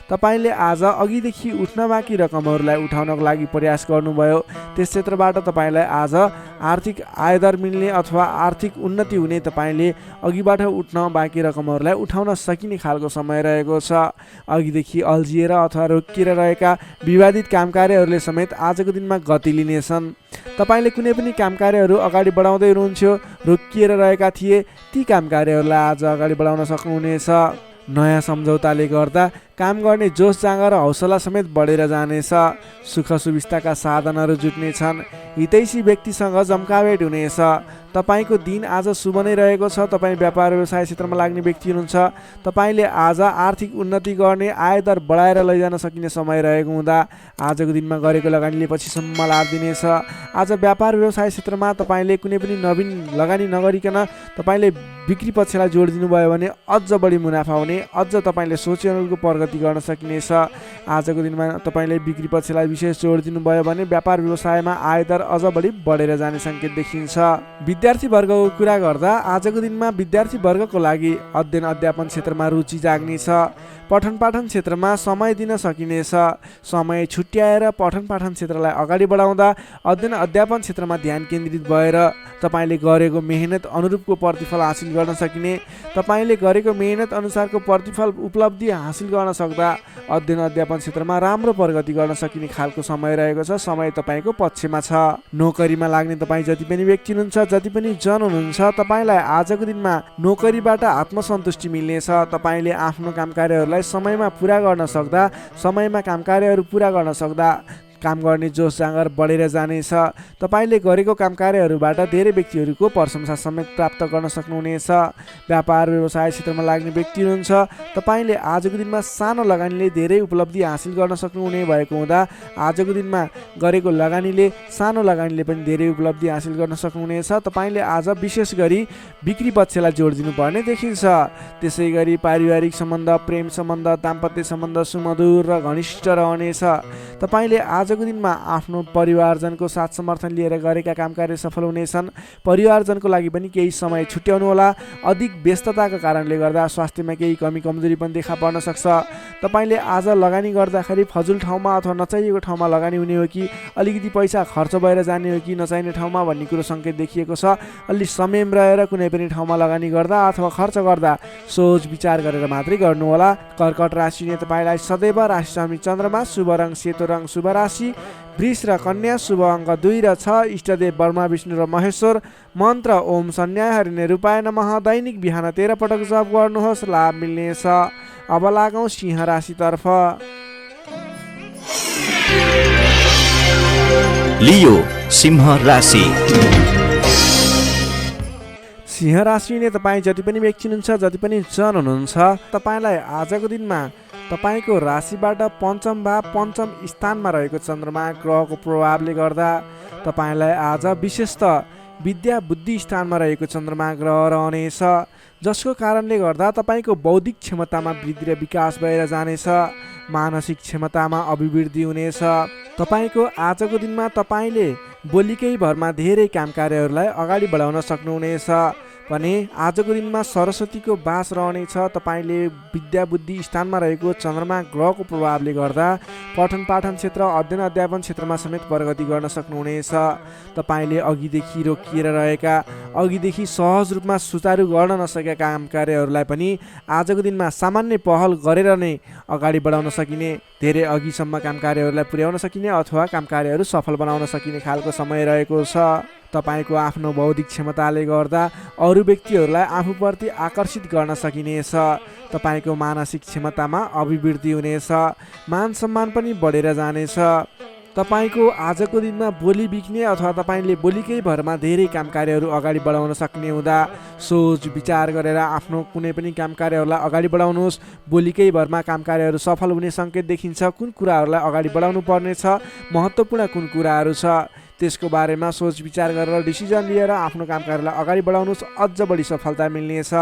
तपाईँले आज अघिदेखि उठ्न बाँकी रकमहरूलाई उठाउनको लागि प्रयास गर्नुभयो, त्यस क्षेत्रबाट तपाईँलाई आज आर्थिक आयदर मिल्ने अथवा आर्थिक उन्नति हुने, तपाईँले अघिबाट उठ्न बाँकी रकमहरूलाई उठाउन सकिने खालको समय रहेको छ। अघिदेखि अल्झिएर अथवा रोकिएर रहेका विवादित काम कार्यहरूले समेत आजको दिनमा गति लिनेछन्। तपाईँले कुनै पनि काम कार्यहरू अगाडि बढाउँदै हुनुहुन्थ्यो, रोकिएर रहेका थिए, ती काम कार्यहरूलाई आज अगाडि बढाउन सक्नुहुनेछ। नयाँ सम्झौताले गर्दा काम गर्ने जोस जाँगर र हौसला समेत बढेर जानेछ। सुख सुविस्ताका साधनहरू जुट्नेछन्। हितैषी व्यक्तिसँग जम्काभेट हुनेछ। तपाईँको दिन आज शुभ नै रहेको छ। तपाईँ व्यापार व्यवसाय क्षेत्रमा लाग्ने व्यक्ति हुनुहुन्छ। तपाईँले आज आर्थिक उन्नति गर्ने, आयदर बढाएर लैजान सकिने समय रहेको हुँदा आजको दिनमा गरेको लगानीले पछिसम्म लाभ दिनेछ। आज व्यापार व्यवसाय क्षेत्रमा तपाईँले कुनै पनि नवीन लगानी नगरिकन तपाईँले बिक्री पक्षलाई जोड दिनुभयो भने अझ बढी मुनाफा हुने, अझ तपाईँले सोचे अनुरूपको प्रगति गर्न सकिनेछ। आजको दिनमा तपाईँले बिक्री पक्षलाई विशेष जोड दिनुभयो भने व्यापार व्यवसायमा आयदर अझ बढी बढेर जाने सङ्केत देखिन्छ। विद्यार्थी वर्गको कुरा गर्दा आजको दिनमा विद्यार्थी वर्गको लागि अध्ययन अध्यापन क्षेत्रमा रुचि जाग्नेछ। पठन पाठन क्षेत्रमा समय दिन सकिनेछ। समय छुट्याएर पठन पाठन क्षेत्रलाई अगाडि बढाउँदा अध्ययन अध्यापन क्षेत्रमा ध्यान केन्द्रित भएर तपाईँले गरेको मेहनत अनुरूपको प्रतिफल हासिल गर्न सकिने, तपाईँले गरेको मेहनत अनुसारको प्रतिफल उपलब्धि हासिल गर्न सक्दा अध्ययन अध्यापन क्षेत्रमा राम्रो प्रगति गर्न सकिने खालको समय रहेको छ। समय तपाईँको पक्षमा छ। नोकरीमा लाग्ने तपाईँ जति पनि व्यक्ति हुनुहुन्छ, जति पनि जन हुनुहुन्छ, तपाईँलाई आजको दिनमा नोकरीबाट आत्मसन्तुष्टि मिल्नेछ। तपाईँले आफ्नो काम कार्यहरूलाई समयमा पुरा गर्न सक्दा, समयमा काम कार्यहरू पुरा गर्न सक्दा काम गर्ने जोस जाँगर बढेर जानेछ। तपाईँले गरेको काम कार्यहरूबाट धेरै व्यक्तिहरूको प्रशंसा समेत प्राप्त गर्न सक्नुहुनेछ। व्यापार व्यवसाय क्षेत्रमा लाग्ने व्यक्ति हुनुहुन्छ, तपाईँले आजको दिनमा सानो लगानीले धेरै उपलब्धि हासिल गर्न सक्नुहुने भएको हुँदा आजको दिनमा गरेको लगानीले, सानो लगानीले पनि धेरै उपलब्धि हासिल गर्न सक्नुहुनेछ। तपाईँले आज विशेष गरी बिक्री पक्षलाई जोड दिनुपर्ने देखिन्छ। त्यसै गरी पारिवारिक सम्बन्ध, प्रेम सम्बन्ध, दाम्पत्य सम्बन्ध सुमधुर र घनिष्ठ रहनेछ। तपाईँले आजको दिनमा आफ्नो परिवारजनको साथ समर्थन लिएर गरेका काम कार्य सफल हुनेछन्। परिवारजनको लागि पनि केही समय छुट्याउनु होला। अधिक व्यस्तताका कारणले गर्दा स्वास्थ्यमा केही कमी कमजोरी पनि देखा पर्न सक्छ। तपाईँले आज लगानी गर्दाखेरि फजुल ठाउँमा अथवा नचाहिएको ठाउँमा लगानी हुने हो कि अलिकति पैसा खर्च भएर जाने हो कि नचाहिने ठाउँमा भन्ने कुरो सङ्केत देखिएको छ। अलि संयम रहेर कुनै पनि ठाउँमा लगानी गर्दा अथवा खर्च गर्दा सोच विचार गरेर मात्रै गर्नुहोला। कर्कट राशिले तपाईँलाई सदैव राशिस्वामी चन्द्रमा, शुभ रङ सेतो रङ, शुभ राशि राशि वृष र कन्या, शुभ अङ्क 2 र 6, इष्टदेव ब्रह्मा विष्णु र महेश्वर, मन्त्र ओम सन्न्याहरिणे रूपाय नमः। दैनिक बिहान 13 पटक जप गर्नुहोस्, लाभ मिल्नेछ। अब लागौँ सिंह राशितर्फ। लियो सिंह राशि। सिंह राशिले तपाईँ जति पनि व्यक्ति हुनुहुन्छ, जति पनि जन हुनुहुन्छ, तपाईँलाई आजको दिनमा तपाईँको राशिबाट पञ्चम भाव पञ्चम स्थानमा रहेको चन्द्रमा ग्रहको प्रभावले गर्दा तपाईँलाई आज विशेषतः विद्या बुद्धि स्थानमा रहेको चन्द्रमा ग्रह रहनेछ, जसको कारणले गर्दा तपाईँको बौद्धिक क्षमतामा वृद्धि र विकास भएर जानेछ। मानसिक क्षमतामा अभिवृद्धि हुनेछ। तपाईँको आजको दिनमा तपाईँले बोलीकै भरमा धेरै काम कार्यहरूलाई अगाडि बढाउन सक्नुहुनेछ भने आजको दिनमा सरस्वतीको बास रहनेछ। तपाईँले विद्या बुद्धि स्थानमा रहेको चन्द्रमा ग्रहको प्रभावले गर्दा पठन पाठन क्षेत्र, अध्ययन अध्यापन क्षेत्रमा समेत प्रगति गर्न सक्नुहुनेछ। तपाईँले अघिदेखि रोकिएर रहेका, अघिदेखि सहज रूपमा सुचारू गर्न नसकेका काम कार्यहरूलाई पनि आजको दिनमा सामान्य पहल गरेर नै अगाडि बढाउन सकिने, धेरै अघिसम्म काम कार्यहरूलाई पुर्याउन सकिने अथवा काम कार्यहरू सफल बनाउन सकिने खालको समय रहेको छ। तपाईँको आफ्नो बौद्धिक क्षमताले गर्दा अरू व्यक्तिहरूलाई आफूप्रति आकर्षित गर्न सकिनेछ। तपाईँको मानसिक क्षमतामा अभिवृद्धि हुनेछ। मान सम्मान पनि बढेर जानेछ। तपाईँको आजको दिनमा बोली बिक्ने अथवा तपाईँले बोलीकै भरमा धेरै काम कार्यहरू अगाडि बढाउन सक्ने हुँदा सोच विचार गरेर आफ्नो कुनै पनि काम कार्यहरूलाई अगाडि बढाउनुहोस्। बोलीकै भरमा काम कार्यहरू सफल हुने सङ्केत देखिन्छ। कुन कुराहरूलाई अगाडि बढाउनु पर्नेछ, महत्त्वपूर्ण कुन कुराहरू छ, त्यसको बारेमा सोच विचार गरेर डिसिजन लिएर आफ्नो काम कार्यलाई अगाडि बढाउनुहोस्, अझ बढी सफलता मिल्नेछ।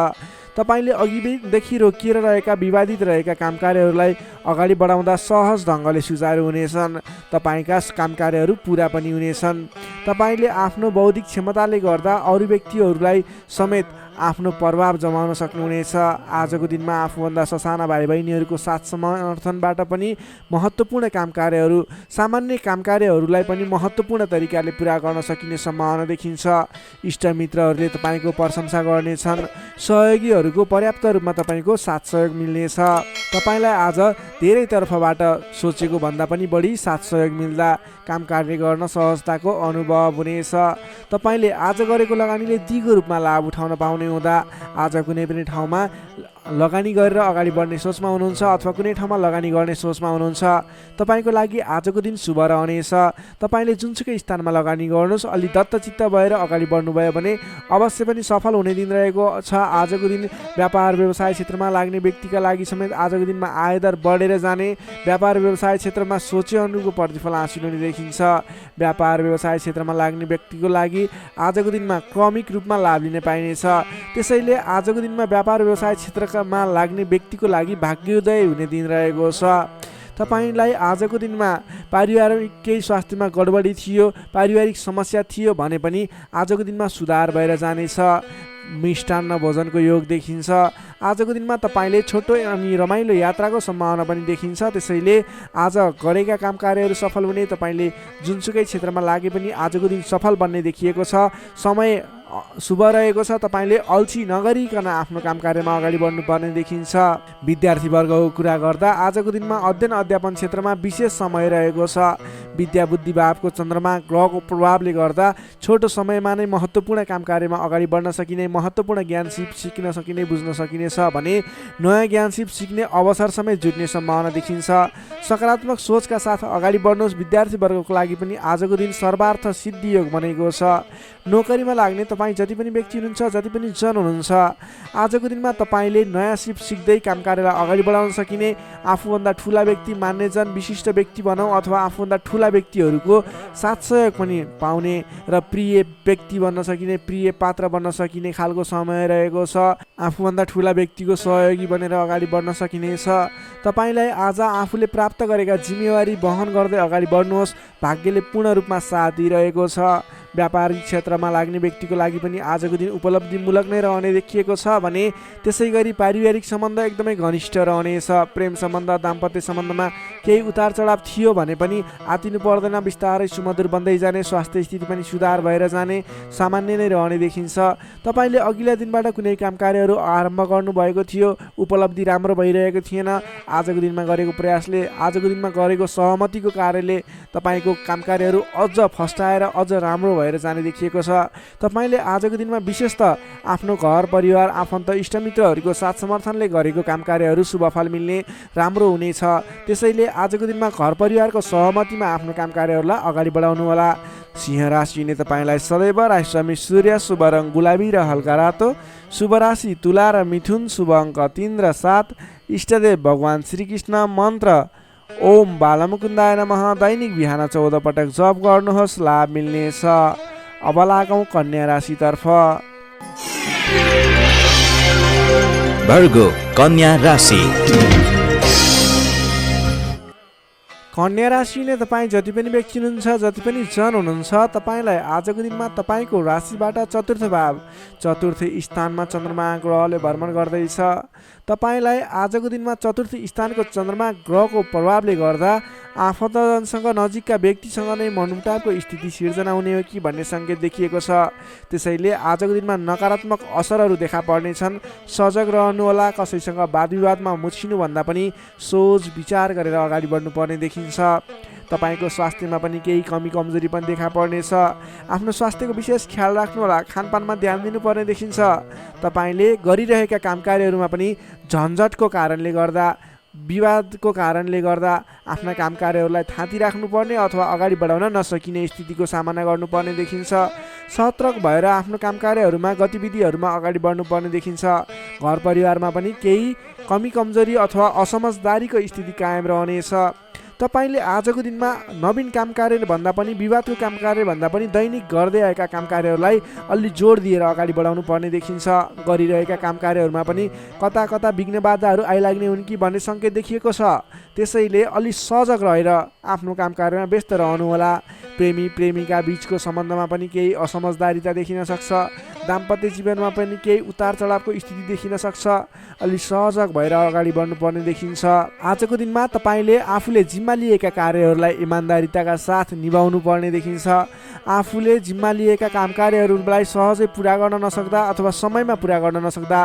तपाईँले अघिदेखि रोकिएर रहेका, विवादित रहेका काम कार्यहरूलाई अगाडि बढाउँदा सहज ढङ्गले सुचारू हुनेछन्। तपाईँका काम कार्यहरू पुरा पनि हुनेछन्। तपाईँले आफ्नो बौद्धिक क्षमताले गर्दा अरू व्यक्तिहरूलाई समेत आफ्नो प्रभाव जमाउन सक्नुहुनेछ। आजको दिनमा आफूभन्दा ससाना भाइ बहिनीहरूको साथ समर्थनबाट पनि महत्त्वपूर्ण काम कार्यहरू, सामान्य काम कार्यहरूलाई पनि महत्त्वपूर्ण तरिकाले पुरा गर्न सकिने सम्भावना देखिन्छ। इष्टमित्रहरूले तपाईँको प्रशंसा गर्नेछन्। सहयोगीहरूको पर्याप्त रूपमा तपाईँको साथ सहयोग मिल्नेछ। तपाईँलाई आज धेरै तर्फबाट सोचेको भन्दा पनि बढी साथ सहयोग मिल्दा काम कार्य गर्न सहजताको अनुभव हुनेछ। तपाईँले आज गरेको लगानीले दिगो रूपमा लाभ उठाउन पाउने हुँदा आज कुनै पनि ठाउँमा लगानी गरेर अगाडि बढ्ने सोचमा हुनुहुन्छ अथवा कुनै ठाउँमा लगानी गर्ने सोचमा हुनुहुन्छ। तपाईँको लागि आजको दिन शुभ रहनेछ। तपाईँले जुनसुकै स्थानमा लगानी गर्नुहोस्, अलि दत्तचित्त भएर अगाडि बढ्नुभयो भने अवश्य पनि सफल हुने दिन रहेको छ। आजको दिन व्यापार व्यवसाय क्षेत्रमा लाग्ने व्यक्तिका लागि समेत आजको दिनमा आयदर बढेर जाने, व्यापार व्यवसाय क्षेत्रमा सोचे अनुरूपको प्रतिफल हासिल हुने देखिन्छ। व्यापार व्यवसाय क्षेत्रमा लाग्ने व्यक्तिको लागि आजको दिनमा क्रमिक रूपमा लाभ लिन पाइनेछ। त्यसैले आजको दिनमा व्यापार व्यवसाय क्षेत्रमा लाग्ने व्यक्तिको लागि भाग्योदय हुने दिन रहेको छ। तपाईँलाई आजको दिनमा पारिवारिक केही स्वास्थ्यमा गडबडी थियो, पारिवारिक समस्या थियो भने पनि आजको दिनमा सुधार भएर जानेछ। मिष्टान्न भोजनको योग देखिन्छ। आजको दिनमा तपाईँले छोटो अनि रमाइलो यात्राको सम्भावना पनि देखिन्छ। त्यसैले आज गरेका काम कार्यहरू सफल हुने, तपाईँले जुनसुकै क्षेत्रमा लागे पनि आजको दिन सफल बन्ने देखिएको छ। समय शुभ रहेको छ। तपाईँले अल्छी नगरिकन आफ्नो काम कार्यमा अगाडि बढ्नुपर्ने देखिन्छ। विद्यार्थीवर्गको कुरा गर्दा आजको दिनमा अध्ययन अध्यापन क्षेत्रमा विशेष समय रहेको छ। विद्या बुद्धि भावको चन्द्रमा ग्रहको प्रभावले गर्दा छोटो समयमा नै महत्त्वपूर्ण काम कार्यमा अगाडि बढ्न सकिने, महत्त्वपूर्ण ज्ञान सिक्न सकिने, बुझ्न सकिने छ भने नयाँ ज्ञान सिक्ने अवसर समेत जुट्ने सम्भावना देखिन्छ। सकारात्मक सोचका साथ अगाडि बढ्नुहोस्। विद्यार्थीवर्गको लागि पनि आजको दिन सर्वार्थ सिद्धि योग बनेको छ। नोकरीमा लाग्ने तपाईँ जति पनि व्यक्ति हुनुहुन्छ, जति पनि जन हुनुहुन्छ, आजको दिनमा तपाईँले नयाँ सिप सिक्दै काम कार्यलाई अगाडि बढाउन सकिने, आफूभन्दा ठुला व्यक्ति मान्ने जन, विशिष्ट व्यक्ति भनौँ अथवा आफूभन्दा ठुला व्यक्तिहरूको साथ सहयोग पनि पाउने र प्रिय व्यक्ति बन्न सकिने, प्रिय पात्र बन्न सकिने खालको समय रहेको छ। आफूभन्दा ठुला व्यक्तिको सहयोगी बनेर अगाडि बढ्न सकिनेछ। तपाईँलाई आज आफूले प्राप्त गरेका जिम्मेवारी वहन गर्दै अगाडि बढ्नुहोस्। भाग्यले पूर्ण रूपमा साथ दिइरहेको छ। व्यापारिक क्षेत्रमा लाग्ने व्यक्तिको लागि पनि आजको दिन उपलब्धिमूलक नै रहने देखिएको छ भने त्यसै गरी पारिवारिक सम्बन्ध एकदमै घनिष्ठ रहनेछ। प्रेम सम्बन्ध दाम्पत्य सम्बन्धमा केही उतार चढाव थियो भने पनि आतिनु पर्दैन, बिस्तारै सुमधुर बन्दै जाने, स्वास्थ्य स्थिति पनि सुधार भएर जाने सामान्य नै रहने देखिन्छ। तपाईँले अघिल्ला दिनबाट कुनै काम कार्यहरू आरम्भ गर्नुभएको थियो, उपलब्धि राम्रो भइरहेको थिएन, आजको दिनमा गरेको प्रयासले, आजको दिनमा गरेको सहमतिको कार्यले तपाईँको काम कार्यहरू अझ फस्टाएर अझ राम्रो भएर जाने देखिएको छ। तपाईँले आजको दिनमा विशेष त आफ्नो घर परिवार आफन्त इष्टमित्रहरूको साथ समर्थनले गरेको काम कार्यहरू शुभफल मिल्ने राम्रो हुनेछ। त्यसैले आजको दिनमा घर परिवारको सहमतिमा आफ्नो काम कार्यहरूलाई अगाडि बढाउनु होला। सिंह राशिले तपाईँलाई सदैव राशिस्वामी सूर्य, शुभ रङ गुलाबी र हल्का रातो, शुभ राशि तुला र मिथुन, शुभ अङ्क 3 र 7, इष्टदेव भगवान श्रीकृष्ण, मन्त्र ओम बालमुकुन्दाय नमः। दैनिक बिहान 14 पटक जप गर्नुहोस्, लाभ मिल्नेछ। अब लागौँ कन्या राशितर्फ। भर्गो कन्या राशि। कन्या राशिले तपाईँ जति पनि व्यक्ति हुनुहुन्छ, जति पनि जन हुनुहुन्छ, तपाईँलाई आजको दिनमा तपाईँको राशिबाट चतुर्थ स्थानमा चन्द्रमा ग्रहले भ्रमण गर्दैछ। तपाईँलाई आजको दिनमा चतुर्थ स्थानको चन्द्रमा ग्रहको प्रभावले गर्दा आफन्तजनसँग नजिकका व्यक्तिसँग नै मनमुटावको स्थिति सिर्जना हुने हो कि भन्ने सङ्केत देखिएको छ। त्यसैले आजको दिनमा नकारात्मक असरहरू देखा पर्नेछन्। सजग रहनुहोला। कसैसँग वादविवादमा मुछिनुभन्दा पनि सोच विचार गरेर अगाडि बढ्नुपर्ने देखिन्छ। तपाईँको स्वास्थ्यमा पनि केही कमी कमजोरी पनि देखा पर्नेछ। आफ्नो स्वास्थ्यको विशेष ख्याल राख्नुहोला। खानपानमा ध्यान दिनुपर्ने देखिन्छ। तपाईँले गरिरहेका काम कार्यहरूमा पनि झन्झटको कारणले गर्दा, विवादको कारणले गर्दा आफ्ना काम कार्यहरूलाई थाती राख्नुपर्ने अथवा अगाडि बढाउन नसकिने स्थितिको सामना गर्नुपर्ने देखिन्छ। सतर्क भएर आफ्नो काम कार्यहरूमा गतिविधिहरूमा अगाडि बढ्नुपर्ने देखिन्छ। घर परिवारमा पनि केही कमी कमजोरी अथवा असमझदारीको स्थिति कायम रहनेछ। तपाईँले आजको दिनमा नवीन काम कार्य भन्दा पनि विवादको काम कार्य भन्दा पनि दैनिक गर्दै आएका काम कार्यहरूलाई अलि जोड दिएर अगाडि बढाउनु पर्ने देखिन्छ। गरिरहेका काम कार्यहरूमा पनि कता कता विघ्न बाधाहरू आइलाग्ने हुन् कि भन्ने सङ्केत देखिएको छ। त्यसैले अलि सजग रहेर आफ्नो काम कार्यमा व्यस्त रहनुहोला। प्रेमी प्रेमिका बीचको सम्बन्धमा पनि केही असमझदारीता देखिन सक्छ। दाम्पत्य जीवनमा पनि केही उतार चढावको स्थिति देखिन सक्छ। अलि सहजग भएर अगाडि बढ्नुपर्ने देखिन्छ। आजको दिनमा तपाईँले आफूले जिम्मा लिएका कार्यहरूलाई इमान्दारिताका साथ निभाउनु पर्ने देखिन्छ। आफूले जिम्मा लिएका काम कार्यहरूलाई सहजै पुरा गर्न नसक्दा अथवा समयमा पुरा गर्न नसक्दा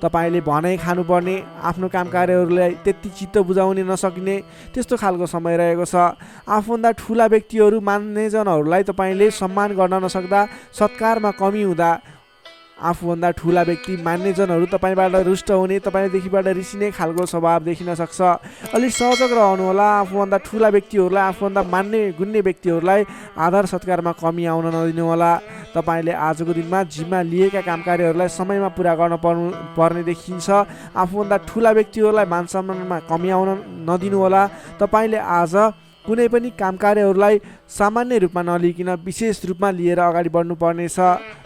तपाईँले भनाइ खानुपर्ने, आफ्नो काम कार्यहरूलाई त्यति चित्त बुझाउन नसकिने त्यस्तो खालको समय रहेको छ। आफूभन्दा ठुला व्यक्तिहरू मान्यजनहरूलाई तपाईँले सम्मान गर्न नसक्दा, सत्कारमा कमी हुँदा आफूभन्दा ठुला व्यक्ति मान्यजनहरू तपाईँबाट रुष्ट हुने, तपाईँदेखिबाट रिसिने खालको स्वभाव देखिन सक्छ। अलिक सजग रहनुहोला। आफूभन्दा ठुला व्यक्तिहरूलाई, आफूभन्दा मान्ने गुन्ने व्यक्तिहरूलाई आदर सत्कारमा कमी आउन नदिनु होला। तपाईँले आजको दिनमा जिम्मा लिएका काम कार्यहरूलाई समयमा पुरा गर्न पर्ने देखिन्छ। आफूभन्दा ठुला व्यक्तिहरूलाई मान सम्मानमा कमी आउन नदिनु होला। तपाईँले आज कुनै पनि काम कार्यहरूलाई सामान्य रूपमा नलिकन विशेष रूपमा लिएर अगाडि बढ्नुपर्नेछ।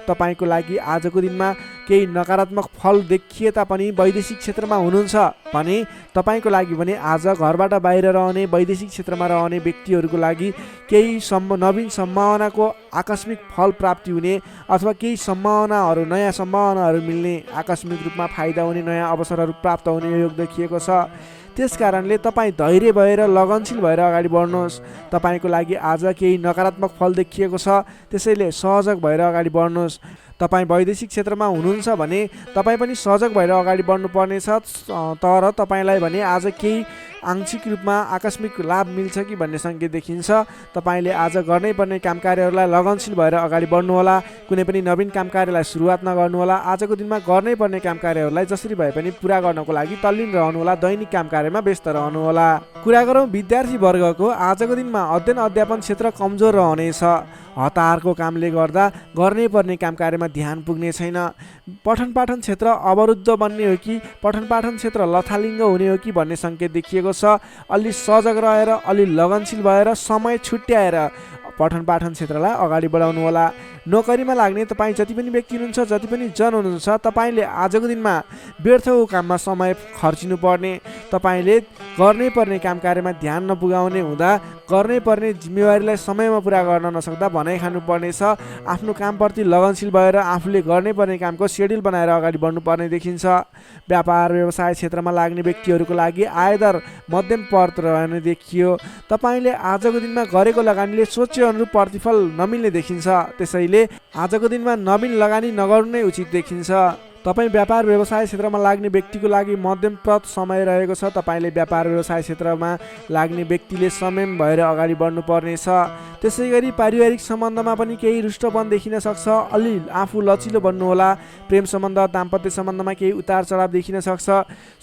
तपाईँको लागि आजको दिनमा केही नकारात्मक फल देखिए तापनि वैदेशिक क्षेत्रमा हुनुहुन्छ भने तपाईँको लागि भने आज घरबाट बाहिर रहने, वैदेशिक क्षेत्रमा रहने व्यक्तिहरूको लागि केही नवीन सम्भावनाको आकस्मिक फल प्राप्ति हुने अथवा केही सम्भावनाहरू, नयाँ सम्भावनाहरू मिल्ने, आकस्मिक रूपमा फाइदा हुने, नयाँ अवसरहरू प्राप्त हुने योग देखिएको छ। त्यस कारणले तपाईँ धैर्य भएर लगनशील भएर अगाडि बढ्नुहोस्। तपाईँको लागि आज केही नकारात्मक फल देखिएको छ, त्यसैले सहजग भएर अगाडि बढ्नुहोस्। तपाईँ वैदेशिक क्षेत्रमा हुनुहुन्छ भने तपाईँ पनि सजग भएर अगाडि बढ्नुपर्नेछ। तर तपाईँलाई भने आज केही आंशिक रूपमा आकस्मिक लाभ मिल्छ कि भन्ने सङ्केत देखिन्छ। तपाईँले आज गर्नै पर्ने काम कार्यहरूलाई लगनशील भएर अगाडि बढ्नुहोला। कुनै पनि नवीन काम कार्यलाई सुरुवात नगर्नुहोला। आजको दिनमा गर्नै पर्ने काम कार्यहरूलाई जसरी भए पनि पुरा गर्नको लागि तल्लीन रहनुहोला। दैनिक काम कार्यमा व्यस्त रहनुहोला। कुरा गरौँ विद्यार्थी वर्गको, आजको दिनमा अध्ययन अध्यापन क्षेत्र कमजोर रहनेछ। हतारको कामले गर्दा गर्नै पर्ने काम कार्यमा ध्यान पुग्ने छैन। पठन पाठन क्षेत्र अवरुद्ध बन्ने हो कि पठन पाठन क्षेत्र लथालिङ्ग हुने हो कि भन्ने सङ्केत देखिएको छ। अलि सजग रहेर, अलि लगनशील भएर, समय छुट्याएर पठन पाठन क्षेत्रलाई अगाडि बढाउनु होला। नोकरीमा लाग्ने तपाईँ जति पनि व्यक्ति हुनुहुन्छ, जति पनि जन हुनुहुन्छ, तपाईँले आजको दिनमा व्यर्थको काममा समय खर्चिनु पर्ने, तपाईँले गर्नै पर्ने काम कार्यमा ध्यान नपुगाउने हुँदा गर्नै पर्ने जिम्मेवारीलाई समयमा पुरा गर्न नसक्दा भनाइ खानुपर्नेछ। आफ्नो कामप्रति लगनशील भएर आफूले गर्नै पर्ने कामको सेड्युल बनाएर अगाडि बढ्नुपर्ने देखिन्छ। व्यापार व्यवसाय क्षेत्रमा लाग्ने व्यक्तिहरूको लागि आयदर मध्यम पर्त रहने देखियो। तपाईँले आजको दिनमा गरेको लगानीले सोचे अनुरूप प्रतिफल नमिल्ने देखिन्छ। त्यसैले आजको दिनमा नवीन लगानी नगर्नु नै उचित देखिन्छ। तपाईँ व्यापार व्यवसाय क्षेत्रमा लाग्ने व्यक्तिको लागि मध्यमप्रत समय रहेको छ। तपाईँले व्यापार व्यवसाय क्षेत्रमा लाग्ने व्यक्तिले संयम भएर अगाडि बढ्नुपर्नेछ। त्यसै गरी पारिवारिक सम्बन्धमा पनि केही रुष्टपन देखिन सक्छ। अलि आफू लचिलो बन्नुहोला। प्रेम सम्बन्ध दाम्पत्य सम्बन्धमा केही उतार चढाव देखिन सक्छ।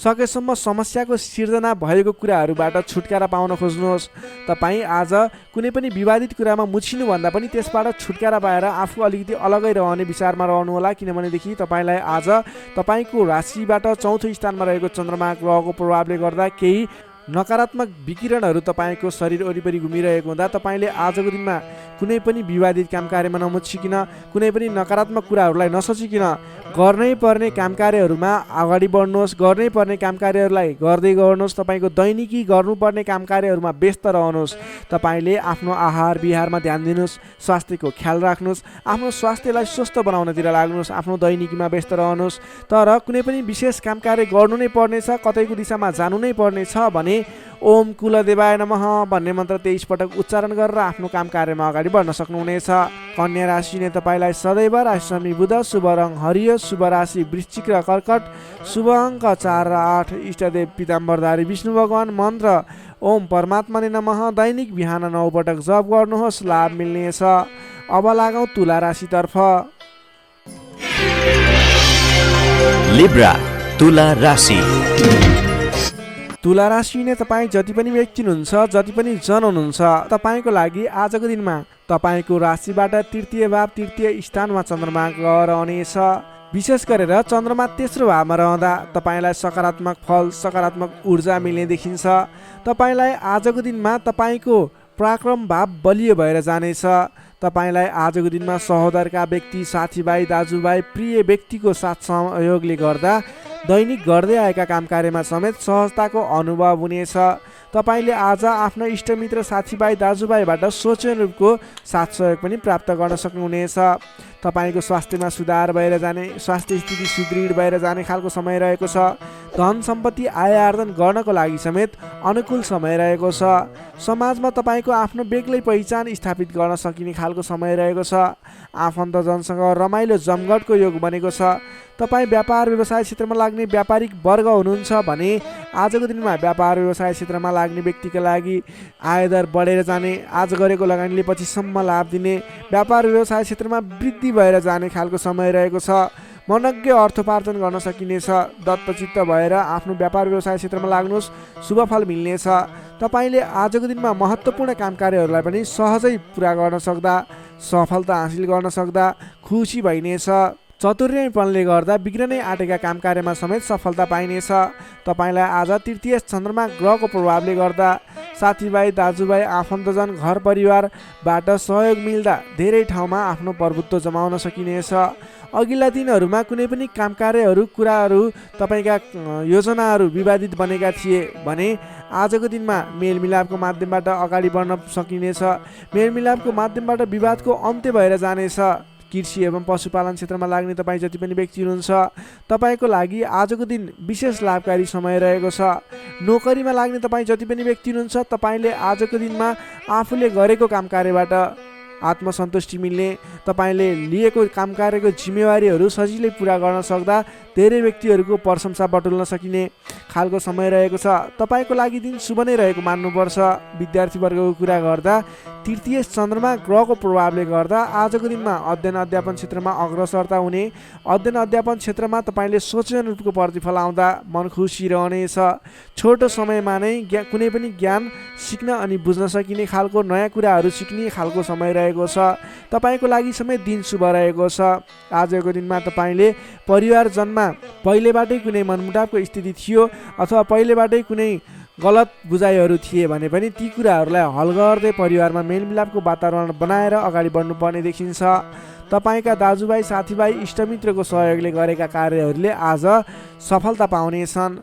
सकेसम्म समस्याको सिर्जना भएको कुराहरूबाट छुटकारा पाउन खोज्नुहोस्। तपाईँ आज कुनै पनि विवादित कुरामा मुछिनुभन्दा पनि त्यसबाट छुटकारा पाएर आफू अलिकति अलगै रहने विचारमा रहनुहोला। किनभनेदेखि तपाईँलाई आज तपाईँको राशिबाट चौथो स्थानमा रहेको चन्द्रमा ग्रहको प्रभावले गर्दा केही नकारात्मक विकिरणहरू तपाईँको शरीर वरिपरि घुमिरहेको हुँदा तपाईँले आजको दिनमा कुनै पनि विवादित काम कार्यमा नमुछिकन कुनै पनि नकारात्मक कुराहरूलाई नसोचिकन गर्नै पर्ने काम कार्यहरूमा अगाडि बढ्नुहोस्। गर्नै पर्ने काम कार्यहरूलाई गर्दै गर्नुहोस्। तपाईँको दैनिकी गर्नुपर्ने काम कार्यहरूमा व्यस्त रहनुहोस्। तपाईँले आफ्नो आहार विहारमा ध्यान दिनुहोस्। स्वास्थ्यको ख्याल राख्नुहोस्। आफ्नो स्वास्थ्यलाई स्वस्थ बनाउनतिर लाग्नुहोस्। आफ्नो दैनिकीमा व्यस्त रहनुहोस्। तर कुनै पनि विशेष काम कार्य गर्नु नै पर्नेछ, कतैको दिशामा जानु नै पर्नेछ भने ओम कुलदेवाय नमः भन्ने मन्त्र 23 पटक उच्चारण गरेर आफ्नो काम कार्यमा अगाडि बढ्न सक्नुहुनेछ। कन्या राशिले तपाईँलाई सदैव राशिस्वामी बुध, शुभ रङ हरियो, शुभ राशि वृश्चिक र कर्कट, शुभ अङ्क 4 र 8, इष्टदेव पीताम्बरधारी विष्णु भगवान, मन्त्र ओम परमात्मा ने नमः दैनिक बिहान 9 पटक जप गर्नुहोस्, लाभ मिल्नेछ। अब लागौँ तुला राशितर्फ। लिब्रा तुला राशि। तुला राशिले तपाईँ जति पनि व्यक्ति हुनुहुन्छ, जति पनि जन हुनुहुन्छ, तपाईँको लागि आजको दिनमा तपाईँको राशिबाट तृतीय भाव तृतीय स्थानमा चन्द्रमा ग्रह रहनेछ। विशेष गरेर चन्द्रमा तेस्रो भावमा रहँदा तपाईँलाई सकारात्मक फल सकारात्मक ऊर्जा मिल्ने देखिन्छ। तपाईँलाई आजको दिनमा तपाईँको पराक्रम भाव बलियो भएर जानेछ। तपाईँलाई आजको दिनमा सहोदरका व्यक्ति, साथीभाइ, दाजुभाइ, प्रिय व्यक्तिको साथ सहयोगले गर्दा दैनिक गर्दै आएका काम कार्यमा समेत सहजताको अनुभव हुनेछ। तपाईँले आज आफ्ना इष्टमित्र साथीभाइ दाजुभाइबाट सोचे अनुरूपको साथ सहयोग पनि प्राप्त गर्न सक्नुहुनेछ। तपाईँको स्वास्थ्यमा सुधार भएर जाने, स्वास्थ्य स्थिति सुदृढ भएर जाने खालको समय रहेको छ। धन सम्पत्ति आय आर्जन गर्नको लागि समेत अनुकूल समय रहेको छ। समाजमा तपाईँको आफ्नो बेग्लै पहिचान स्थापित गर्न सकिने खालको समय रहेको छ। आफन्तजनसँग रमाइलो जमघटको योग बनेको छ। तपाईँ व्यापार व्यवसाय क्षेत्रमा लाग्ने व्यापारिक वर्ग हुनुहुन्छ भने आजको दिनमा व्यापार व्यवसाय क्षेत्रमा लाग्ने व्यक्तिका लागि आयदर बढेर जाने, आज गरेको लगानीले पछिसम्म लाभ दिने, व्यापार व्यवसाय क्षेत्रमा वृद्धि भएर जाने खालको समय रहेको छ। मनज्ञ अर्थोपार्जन गर्न सकिनेछ। दत्तचित्त भएर आफ्नो व्यापार व्यवसाय क्षेत्रमा लाग्नुहोस्, शुभ फल मिल्नेछ। तपाईँले आजको दिनमा महत्त्वपूर्ण काम कार्यहरूलाई पनि सहजै पुरा गर्न सक्दा, सफलता हासिल गर्न सक्दा खुसी भइनेछ। चतुर्यपनले गर्दा बिग्रनै आँटेका काम कार्यमा समेत सफलता पाइनेछ। तपाईँलाई आज तृतीय चन्द्रमा ग्रहको प्रभावले गर्दा साथीभाइ दाजुभाइ आफन्तजन घर परिवारबाट सहयोग मिल्दा धेरै ठाउँमा आफ्नो प्रभुत्व जमाउन सकिनेछ। अघिल्ला दिनहरूमा कुनै पनि काम कार्यहरू कुराहरू तपाईँका योजनाहरू विवादित बनेका थिए भने आजको दिनमा मेलमिलापको माध्यमबाट अगाडि बढ्न सकिनेछ। मेलमिलापको माध्यमबाट विवादको अन्त्य भएर जानेछ। कृषि एवं पशुपालन क्षेत्रमा लाग्ने तपाईँ जति पनि व्यक्ति हुनुहुन्छ, तपाईँको लागि आजको दिन विशेष लाभकारी समय रहेको छ। नोकरीमा लाग्ने तपाईँ जति पनि व्यक्ति हुनुहुन्छ, तपाईँले आजको दिनमा आफूले गरेको काम कार्यबाट आत्मसन्तुष्टि मिल्ने, तपाईँले लिएको काम कार्यको जिम्मेवारीहरू सजिलै पुरा गर्न सक्दा धेरै व्यक्तिहरूको प्रशंसा बटुल्न सकिने खालको समय रहेको छ। तपाईँको लागि दिन शुभ नै रहेको मान्नुपर्छ। विद्यार्थीवर्गको कुरा गर्दा तृतीय चन्द्रमा ग्रहको प्रभावले गर्दा आजको दिनमा अध्ययन अध्यापन क्षेत्रमा अग्रसरता हुने, अध्ययन अध्यापन क्षेत्रमा तपाईँले सोचे अनुरूपको प्रतिफल आउँदा मन खुसी रहनेछ। छोटो समयमा नै कुनै पनि ज्ञान सिक्न अनि बुझ्न सकिने खालको नयाँ कुराहरू सिक्ने खालको समय रहेको छ। तपाईँको लागि समेत दिन शुभ रहेको छ। आजको दिनमा तपाईँले परिवारजनमा पहिलेबाटै कुनै मनमुटावको स्थिति थियो अथवा पहिलेबाटै कुनै गलत बुझाइहरू थिए भने पनि ती कुराहरूलाई हल गर्दै परिवारमा मेलमिलापको वातावरण बनाएर अगाडि बढ्नुपर्ने देखिन्छ। तपाईँका दाजुभाइ साथीभाइ इष्टमित्रको सहयोगले गरेका कार्यहरूले आज सफलता पाउनेछन्।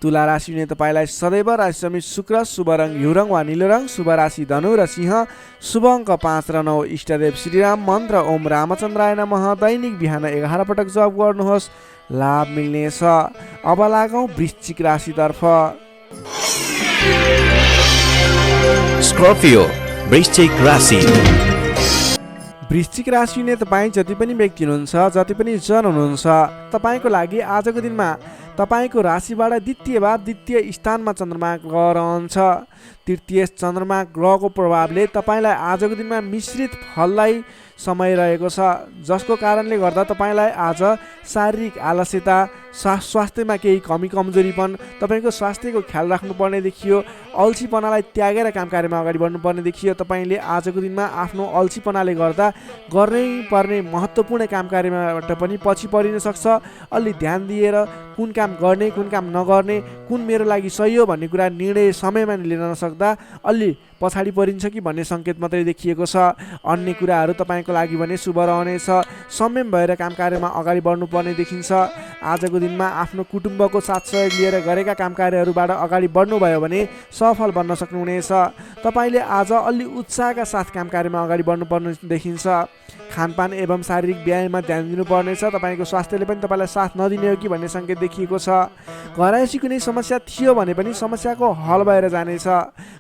तुला राशि हुने तपाईँलाई सदैव राशि समित शुक्र, शुभ रङ हिउँ रङ वा निलो रङ, शुभ राशि धनु र सिंह, शुभ अङ्क 5 र 9, इष्टदेव श्रीराम, मन्त्र ओम रामचन्द्राय नमः। दैनिक बिहान 11 पटक जप गर्नुहोस्, लाभ मिल्नेछ। अब लागौँ वृश्चिक राशितर्फ। स्कर्पियो वृश्चिक राशि। वृश्चिक राशि हुने तपाईँ जति पनि व्यक्ति हुनुहुन्छ, जति पनि जन हुनुहुन्छ, तपाईँको लागि आजको दिनमा तपाईँको राशिबाट द्वितीय स्थानमा चन्द्रमा ग्रह रहन्छ। तृतीय चन्द्रमा ग्रहको प्रभावले तपाईँलाई आजको दिनमा मिश्रित फललाई समय रहेको छ, जसको कारणले गर्दा तपाईँलाई आज शारीरिक आलस्यता, स्वास्थ्यमा केही कमी कमजोरीपन, तपाईँको स्वास्थ्यको ख्याल राख्नुपर्ने देखियो। अल्छीपनालाई त्यागेर काम कार्यमा अगाडि बढ्नुपर्ने देखियो। तपाईँले आजको दिनमा आफ्नो अल्छीपनाले गर्दा गर्नै पर्ने महत्त्वपूर्ण काम कार्यबाट पनि पछि परिन सक्छ। अलि ध्यान दिएर कुन काम गर्ने, कुन काम नगर्ने, कुन मेरो लागि सही हो भन्ने कुरा निर्णय समयमा लिन नसक्दा अलि पछाडि परिन्छ कि भन्ने सङ्केत मात्रै देखिएको छ। अन्य कुराहरू तपाईँको लागि भने शुभ रहनेछ। संयम भएर काम कार्यमा अगाडि बढ्नुपर्ने देखिन्छ। आजको दिनमा आफ्नो कुटुम्बको साथ सहयोग लिएर गरेका काम कार्यहरूबाट अगाडि बढ्नुभयो भने सफल बन्न सक्नुहुनेछ। तपाईँले आज अलि उत्साहका साथ काम कार्यमा अगाडि बढ्नुपर्ने देखिन्छ। खानपान एवं शारीरिक व्यायाममा ध्यान दिनुपर्नेछ। तपाईँको स्वास्थ्यले पनि तपाईँलाई साथ नदिने हो कि भन्ने सङ्केत देखिएको छ। घरायसी कुनै समस्या थियो भने पनि समस्याको हल भएर जानेछ।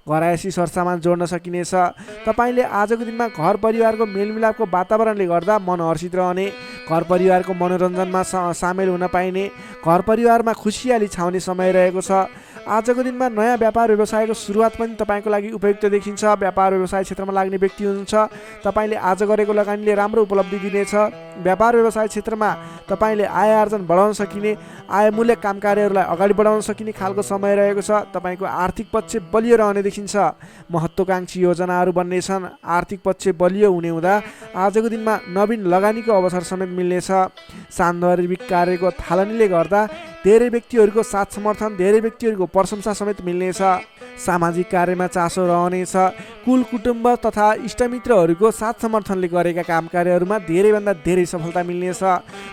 घरायसी सरसामान जोड्न सकिनेछ। तपाईँले आजको दिनमा घर परिवारको मेलमिलापको वातावरणले गर्दा मन हर्षित रहने, घर परिवारको मनोरञ्जनमा सामेल हुन पाइने, घर परिवारमा खुसियाली छाउने समय रहेको छ। आजको दिनमा नयाँ व्यापार व्यवसायको सुरुवात पनि तपाईँको लागि उपयुक्त देखिन्छ। व्यापार व्यवसाय क्षेत्रमा लाग्ने व्यक्ति हुनुहुन्छ, तपाईँले आज गरेको लगानीले राम्रो उपलब्धि दिनेछ। व्यापार व्यवसाय क्षेत्रमा तपाईँले आय आर्जन बढाउन सकिने, आयमूलक काम कार्यहरूलाई अगाडि बढाउन सकिने खालको समय रहेको छ। तपाईँको आर्थिक पक्ष बलियो रहने देखिन्छ। महत्त्वकाङ्क्षी योजनाहरू बन्नेछन्। आर्थिक पक्ष बलियो हुने हुँदा आजको दिनमा नवीन लगानीको अवसर समेत मिल्नेछ। सान्दर्भिक कार्यको थालनीले गर्दा धेरै व्यक्तिहरूको साथ समर्थन, धेरै व्यक्तिहरूको प्रशंसा समेत मिल्नेछ। सामाजिक कार्यमा चासो रहनेछ। कुल कुटुम्ब तथा इष्टमित्रहरूको साथ समर्थनले गरेका काम कार्यहरूमा धेरैभन्दा धेरै सफलता मिल्नेछ।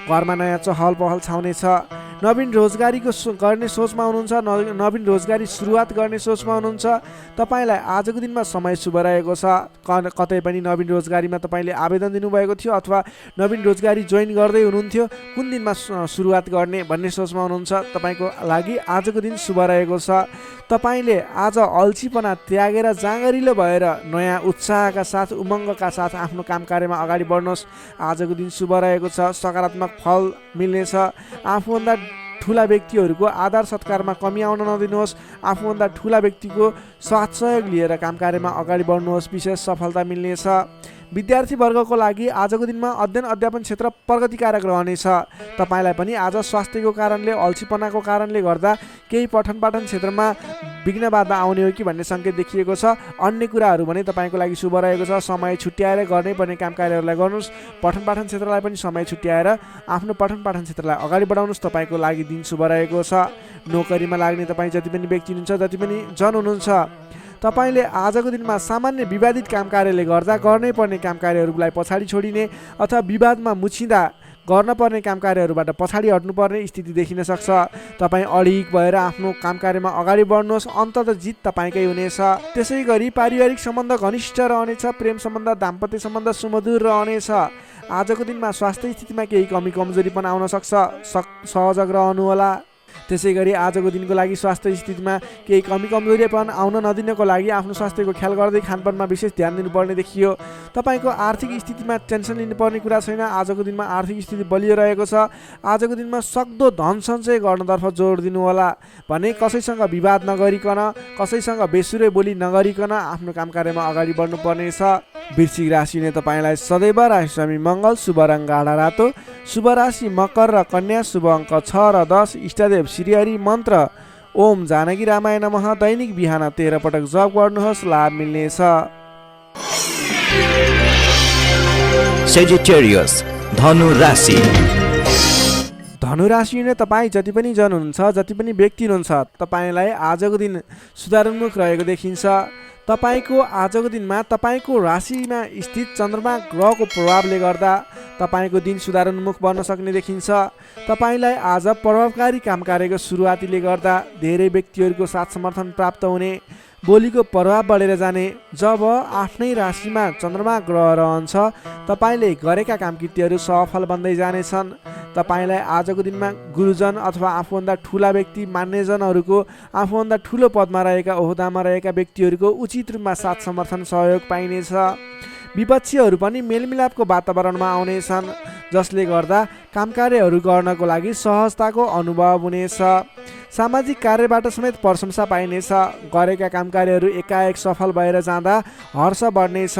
घरमा नयाँ चहल पहल छाउनेछ। नवीन रोजगारीको गर्ने सोचमा हुनुहुन्छ, नवीन रोजगारी सुरुवात गर्ने सोचमा हुनुहुन्छ, तपाईँलाई आजको दिनमा समय शुभ रहेको छ। कतै पनि नवीन रोजगारीमा तपाईँले आवेदन दिनुभएको थियो अथवा नवीन रोजगारी जोइन गर्दै हुनुहुन्थ्यो, कुन दिनमा सुरुवात गर्ने भन्ने सोचमा हुनुहुन्छ, तपाईँको लागि आजको दिन शुभ रहेको छ। तपाईँले आज अल्छीपना त्यागेर जाँगरिलो भएर नयाँ उत्साहका साथ, उमङ्गका साथ आफ्नो काम कार्यमा अगाडि बढ्नुहोस्। आजको दिन शुभ रहेको छ। सकारात्मक फल मिल्नेछ। आफूभन्दा ठुला व्यक्तिहरूको आदर सत्कारमा कमी आउन नदिनुहोस्। आफूभन्दा ठुला व्यक्तिको साथ सहयोग लिएर काम कार्यमा अगाडि बढ्नुहोस्। विशेष सफलता मिल्नेछ। विद्यार्थी वर्गको लागि आजको दिनमा अध्ययन अध्यापन क्षेत्र प्रगतिकारक रहनेछ। तपाईँलाई पनि आज स्वास्थ्यको कारणले, अल्छीपनाको कारणले गर्दा केही पठन पाठन क्षेत्रमा विघ्न बाधा आउने हो कि भन्ने सङ्केत देखिएको छ। अन्य कुराहरू भने तपाईँको लागि शुभ रहेको छ। समय छुट्याएर गर्नै पर्ने काम कार्यहरूलाई गर्नुहोस्। पठन पाठन क्षेत्रलाई पनि समय छुट्याएर आफ्नो पठन पाठन क्षेत्रलाई अगाडि बढाउनुहोस्। तपाईँको लागि दिन शुभ रहेको छ। नोकरीमा लाग्ने तपाईँ जति पनि व्यक्ति हुनुहुन्छ, जति पनि जन हुनुहुन्छ, तपाईँले आजको दिनमा सामान्य विवादित काम कार्यले गर्दा गर्नै पर्ने काम कार्यहरूलाई पछाडि छोडिने अथवा विवादमा मुछिँदा गर्न पर्ने काम कार्यहरूबाट पछाडि हट्नुपर्ने स्थिति देखिन सक्छ। तपाईँ अडिग भएर आफ्नो काम कार्यमा अगाडि बढ्नुहोस्। अन्ततः जित तपाईँकै हुनेछ। त्यसै गरी पारिवारिक सम्बन्ध घनिष्ठ रहनेछ। प्रेम सम्बन्ध, दाम्पत्य सम्बन्ध सुमधुर रहनेछ। आजको दिनमा स्वास्थ्य स्थितिमा केही कमी कमजोरी पनि आउन सक्छ, सहजग रहनुहोला। त्यसै गरी आजको दिनको लागि स्वास्थ्य स्थितिमा केही कमी कमजोरीपन आउन नदिनको लागि आफ्नो स्वास्थ्यको ख्याल गर्दै खानपानमा विशेष ध्यान दिनुपर्ने देखियो। तपाईँको आर्थिक स्थितिमा टेन्सन लिनुपर्ने कुरा छैन। आजको दिनमा आर्थिक स्थिति बलियो रहेको छ। आजको दिनमा सक्दो धन सञ्चय गर्नतर्फ जोड दिनुहोला। भने कसैसँग विवाद नगरिकन, कसैसँग बेसुरै बोली नगरिकन आफ्नो काम कार्यमा अगाडि बढ्नुपर्नेछ। वृश्चिक राशिले तपाईँलाई सदैव राशि स्वामी मङ्गल, शुभ रङ गाढा रातो, शुभ राशि मकर र कन्या, शुभ अङ्क 6 र 10, इष्टदेव श्रीहरि, मन्त्र ओम जानकी रामाय नमः। दैनिक बिहान 13 पटक जप गर्नुहोस्, लाभ मिल्नेछ। सेजिटेरियस धनु राशि। धनु राशि नै तपाईँ जति पनि जन हुनुहुन्छ, जति पनि व्यक्ति हुनुहुन्छ, तपाईँलाई आजको दिन सुधारोन्मुख रहेको देखिन्छ। तपाईको आजको दिनमा तपाईको राशिमा स्थित चन्द्रमा ग्रहको प्रभावले गर्दा तपाईको दिन सुधारोन्मुख बन्न सक्ने देखिन्छ। तपाईलाई आज प्रभावकारी काम कार्यको सुरुवातीले गर्दा धेरै व्यक्तिहरूको साथ समर्थन प्राप्त हुने, बोलीको प्रभाव बढेर जाने। जब आफ्नै राशिमा चन्द्रमा ग्रह रहन्छ तपाईले गरेका कामकृतिहरू सफल बन्दै जानेछन्। तपाईलाई आजको दिनमा गुरुजन अथवा आफूभन्दा ठुला व्यक्ति, मान्यजनहरूको, आफूभन्दा ठुलो पदमा रहेका, ओहदामा रहेका व्यक्तिहरूको उचित रूपमा साथ समर्थन सहयोग पाइनेछ। विपक्षीहरू पनि मेलमिलापको वातावरणमा आउनेछन्, जसले गर्दा कामकार्यहरू गर्नको लागि सहजताको अनुभव हुनेछ। सामाजिक कार्यबाट समेत प्रशंसा पाइनेछ। गरेका कामकार्यहरू एकाएक सफल भएर जाँदा हर्ष बढ्नेछ।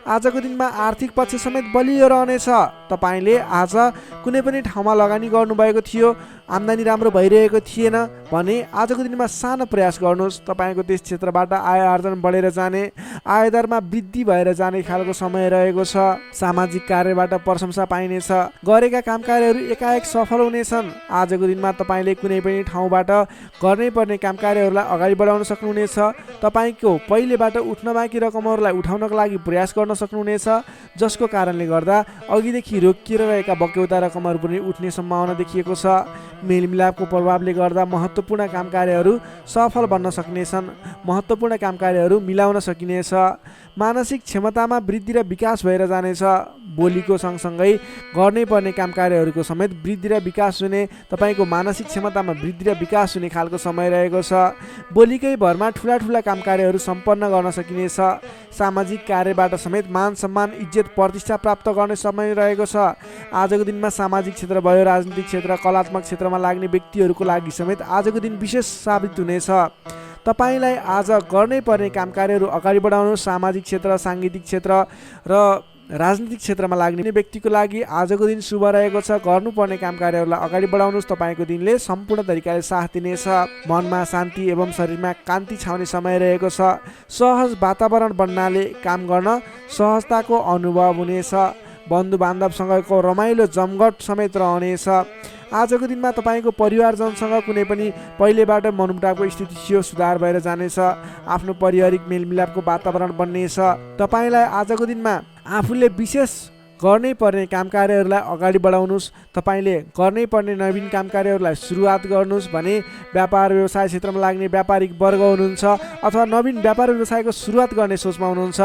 आजको दिनमा आर्थिक पक्ष समेत बलियो रहनेछ। तपाईले आज कुनै पनि ठाउँमा लगानी गर्नुभएको थियो, आम्दानी राम्रो भइरहेको थिएन भने आजको दिनमा सानो प्रयास गर्नुहोस्। तपाईँको त्यस क्षेत्रबाट आय आर्जन बढेर जाने, आयदरमा वृद्धि भएर जाने खालको समय रहेको छ। सामाजिक कार्यबाट प्रशंसा पाइनेछ। गरेका काम कार्यहरू एकाएक सफल हुनेछन्। आजको दिनमा तपाईँले कुनै पनि ठाउँबाट गर्नै पर्ने काम कार्यहरूलाई अगाडि बढाउन सक्नुहुनेछ। तपाईँको पहिलेबाट उठ्न बाँकी रकमहरूलाई उठाउनको लागि प्रयास गर्न सक्नुहुनेछ, जसको कारणले गर्दा अघिदेखि रोकिएर रहेका बक्यौता रकमहरू पनि उठ्ने सम्भावना देखिएको छ। मेलमिलापको प्रभावले गर्दा महत्त्वपूर्ण काम कार्यहरू सफल बन्न सक्नेछन्। महत्त्वपूर्ण काम कार्यहरू मिलाउन सकिनेछ। मानसिक क्षमतामा वृद्धि र विकास भएर जानेछ। बोलीको सँगसँगै गर्नै पर्ने काम कार्यहरूको समेत वृद्धि र विकास हुने, तपाईँको मानसिक क्षमतामा वृद्धि र विकास हुने खालको समय रहेको छ। बोलीकै भरमा ठुला ठुला काम कार्यहरू सम्पन्न गर्न सकिनेछ। सामाजिक कार्यबाट समेत मान सम्मान, इज्जत, प्रतिष्ठा प्राप्त गर्ने समय रहेको छ। आजको दिनमा सामाजिक क्षेत्र भयो, राजनीतिक क्षेत्र, कलात्मक क्षेत्रमा लाग्ने व्यक्तिहरूको लागि समेत आजको दिन विशेष साबित हुनेछ। तपाईलाई आज गर्नै पर्ने काम कार्यहरू अगाडि बढाउनु। सामाजिक क्षेत्र, साङ्गीतिक क्षेत्र र राजनीतिक क्षेत्रमा लाग्ने व्यक्तिको लागि आजको दिन शुभ रहेको छ। गर्नुपर्ने काम कार्यहरूलाई अगाडि बढाउनुहोस्। तपाईँको दिनले सम्पूर्ण तरिकाले साथ दिनेछ। मनमा शान्ति एवं शरीरमा कान्ति छाउने समय रहेको छ। सहज वातावरण बन्नाले काम गर्न सहजताको अनुभव हुनेछ। बन्धु बान्धवसँगको रमाइलो जमघट समेत रहनेछ। आजको दिनमा तपाईँको परिवारजनसँग कुनै पनि पहिलेबाट मनमुटावको स्थिति थियो, सुधार भएर जानेछ। आफ्नो पारिवारिक मेलमिलापको वातावरण बन्नेछ। तपाईँलाई आजको दिनमा आफूले विशेष गर्नै पर्ने काम कार्यहरूलाई अगाडि बढाउनुहोस्। तपाईँले गर्नै पर्ने नवीन काम कार्यहरूलाई सुरुवात गर्नुहोस् भने व्यापार व्यवसाय क्षेत्रमा लाग्ने व्यापारिक वर्ग हुनुहुन्छ अथवा नवीन व्यापार व्यवसायको सुरुवात गर्ने सोचमा हुनुहुन्छ,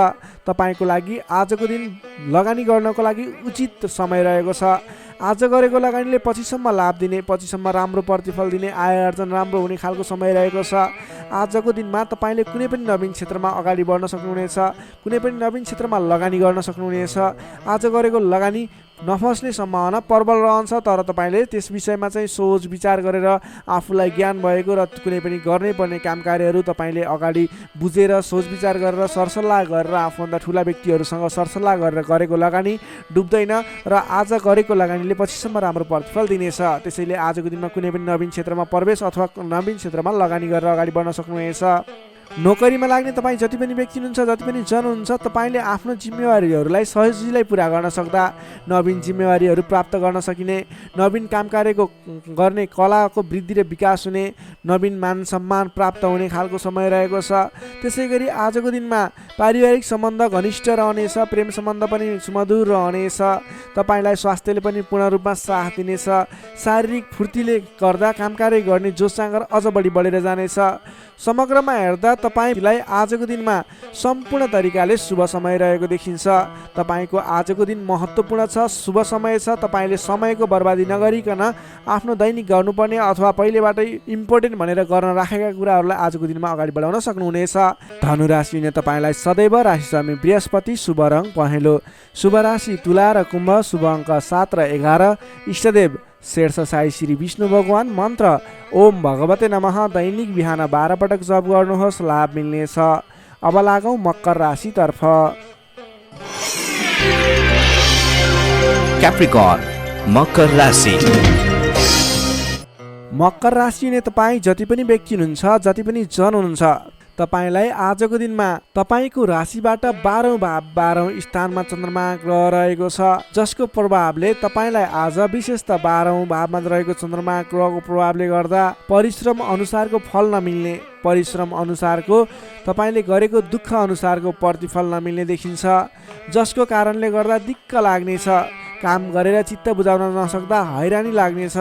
तपाईँको लागि आजको दिन लगानी गर्नको लागि उचित समय रहेको छ। आज गरेको लगानीले पछिसम्म लाभ दिने, पछिसम्म राम्रो प्रतिफल दिने, आय आर्जन राम्रो हुने खालको समय रहेको छ। आजको दिनमा तपाईँले कुनै पनि नवीन क्षेत्रमा अगाडि बढ्न सक्नुहुनेछ। कुनै पनि नवीन क्षेत्रमा लगानी गर्न सक्नुहुनेछ। आज गरेको लगानी नफस्ने सम्भावना प्रबल रहन्छ, तर तपाईँले त्यस विषयमा चाहिँ सोच विचार गरेर आफूलाई ज्ञान भएको र कुनै पनि गर्नै पर्ने काम कार्यहरू तपाईँले अगाडि बुझेर सोच विचार गरेर सरसल्लाह गरेर आफूभन्दा ठुला व्यक्तिहरूसँग सरसल्लाह गरेर गरेको लगानी डुब्दैन र आज गरेको लगानीले पछिसम्म राम्रो प्रतिफल दिनेछ। त्यसैले आजको दिनमा कुनै पनि नवीन क्षेत्रमा प्रवेश अथवा नवीन क्षेत्रमा लगानी गरेर अगाडि बढ्न सक्नुहुनेछ। नोकरीमा लाग्ने तपाईँ जति पनि व्यक्ति हुनुहुन्छ, जति पनि जन हुनुहुन्छ, तपाईँले आफ्नो जिम्मेवारीहरूलाई सजिलै पुरा गर्न सक्दा नवीन जिम्मेवारीहरू प्राप्त गर्न सकिने, नवीन काम कार्यको गर्ने कलाको वृद्धि र विकास हुने, नवीन मान सम्मान प्राप्त हुने खालको समय रहेको छ। त्यसै गरी आजको दिनमा पारिवारिक सम्बन्ध घनिष्ठ रहनेछ। प्रेम सम्बन्ध पनि सुमधुर रहनेछ। तपाईँलाई स्वास्थ्यले पनि पूर्ण रूपमा साथ दिनेछ। शारीरिक फुर्तीले गर्दा काम कार्य गर्ने जोस जाँगर अझ बढी बढेर जानेछ। समग्रमा हेर्दा तपाईँलाई आजको दिनमा सम्पूर्ण तरिकाले शुभ समय रहेको देखिन्छ। तपाईँको आजको दिन महत्त्वपूर्ण छ, शुभ समय छ। तपाईँले समयको बर्बादी नगरिकन आफ्नो दैनिक गर्नुपर्ने अथवा पहिलेबाटै इम्पोर्टेन्ट भनेर गर्न राखेका कुराहरूलाई आजको दिनमा अगाडि बढाउन सक्नुहुनेछ। धनु राशिले तपाईँलाई सदैव राशि स्वामी बृहस्पति, शुभ रङ पहेँलो, शुभ राशि तुला र कुम्भ, शुभ अङ्क 7 र 11, इष्टदेव शेर्ष साई श्री विष्णु भगवान, मन्त्र ओम भगवते नमः। दैनिक बिहान 12 पटक जप गर्नुहोस्, लाभ मिल्नेछ। अब लागौँ मकर राशितर्फ। क्याप्रिकर्न मकर राशि। मकर राशि नै तपाईँ जति पनि व्यक्ति हुनुहुन्छ, जति पनि जन हुनुहुन्छ, तपाईलाई आजको दिनमा तपाईको राशिबाट 12औं भाव 12औं स्थानमा चन्द्रमा ग्रह रहेको छ, जसको प्रभावले तपाईलाई आज विशेषतः 12औं भावमा रहेको चन्द्रमा ग्रहको प्रभावले गर्दा परिश्रम अनुसारको फल नमिल्ने, परिश्रम अनुसारको तपाईले गरेको दुःख अनुसारको प्रतिफल नमिल्ने देखिन्छ, जसको कारणले गर्दा दिक्क लाग्नेछ। काम गरेर चित्त बुझाउन नसक्दा हैरानी लाग्नेछ।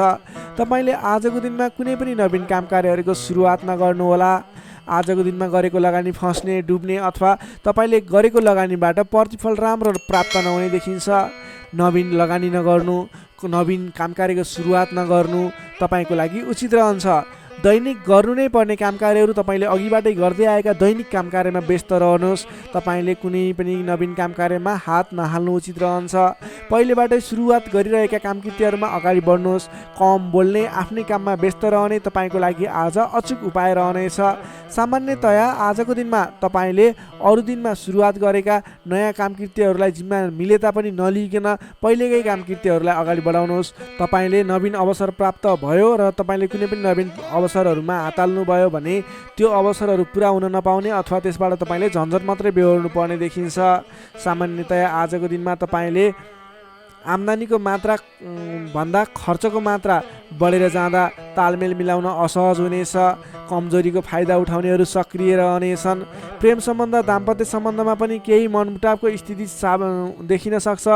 तपाईले आजको दिनमा कुनै पनि नवीन काम कार्यहरूको सुरुवात नगर्नुहोला। आजको दिनमा गरेको लगानी फस्ने, डुब्ने अथवा तपाईले गरेको लगानीबाट प्रतिफल राम्रो प्राप्त नहुने देखिन्छ। नवीन लगानी नगर्नु, नवीन काम कार्यको सुरुवात नगर्नु तपाईको लागि उचित रहन्छ। दैनिक गर्नु नै पर्ने काम कार्यहरू तपाईले अघिबाटै गर्दै आएका दैनिक काम कार्यमा व्यस्त रहनुहोस्। तपाईले कुनै पनि नवीन काम कार्यमा हात नहाल्नु उचित रहन्छ। पहिलेबाटै सुरुवात गरिरहेका कामकृत्यहरूमा अगाडि बढ्नुहोस्। कम बोल्ने, आफ्नै काममा व्यस्त रहने तपाईको लागि आज अचूक उपाय रहनेछ। सामान्यतया आजको दिनमा तपाईले अरू दिनमा सुरुवात गरेका नयाँ कामकृत्यहरूलाई जिम्मा मिले तापनि नलिकन पहिलेकै कामकृत्यहरूलाई अगाडि बढाउनुहोस्। तपाईले नवीन अवसर प्राप्त भयो र तपाईले कुनै पनि नवीन अवसरहरूमा हात हाल्नुभयो भने त्यो अवसरहरू पुरा हुन नपाउने अथवा त्यसबाट तपाईले झन्झट मात्रै बेहोर्नु पर्ने देखिन्छ। सामान्यतया आजको दिनमा तपाईले आम्दानीको मात्रा भन्दा खर्चको मात्रा बढेर जाँदा तालमेल मिलाउन असहज हुनेछ। कमजोरीको फाइदा उठाउनेहरू सक्रिय रहनेछन्। प्रेम सम्बन्ध, दाम्पत्य सम्बन्धमा पनि केही मनमुटावको स्थिति देखिन सक्छ।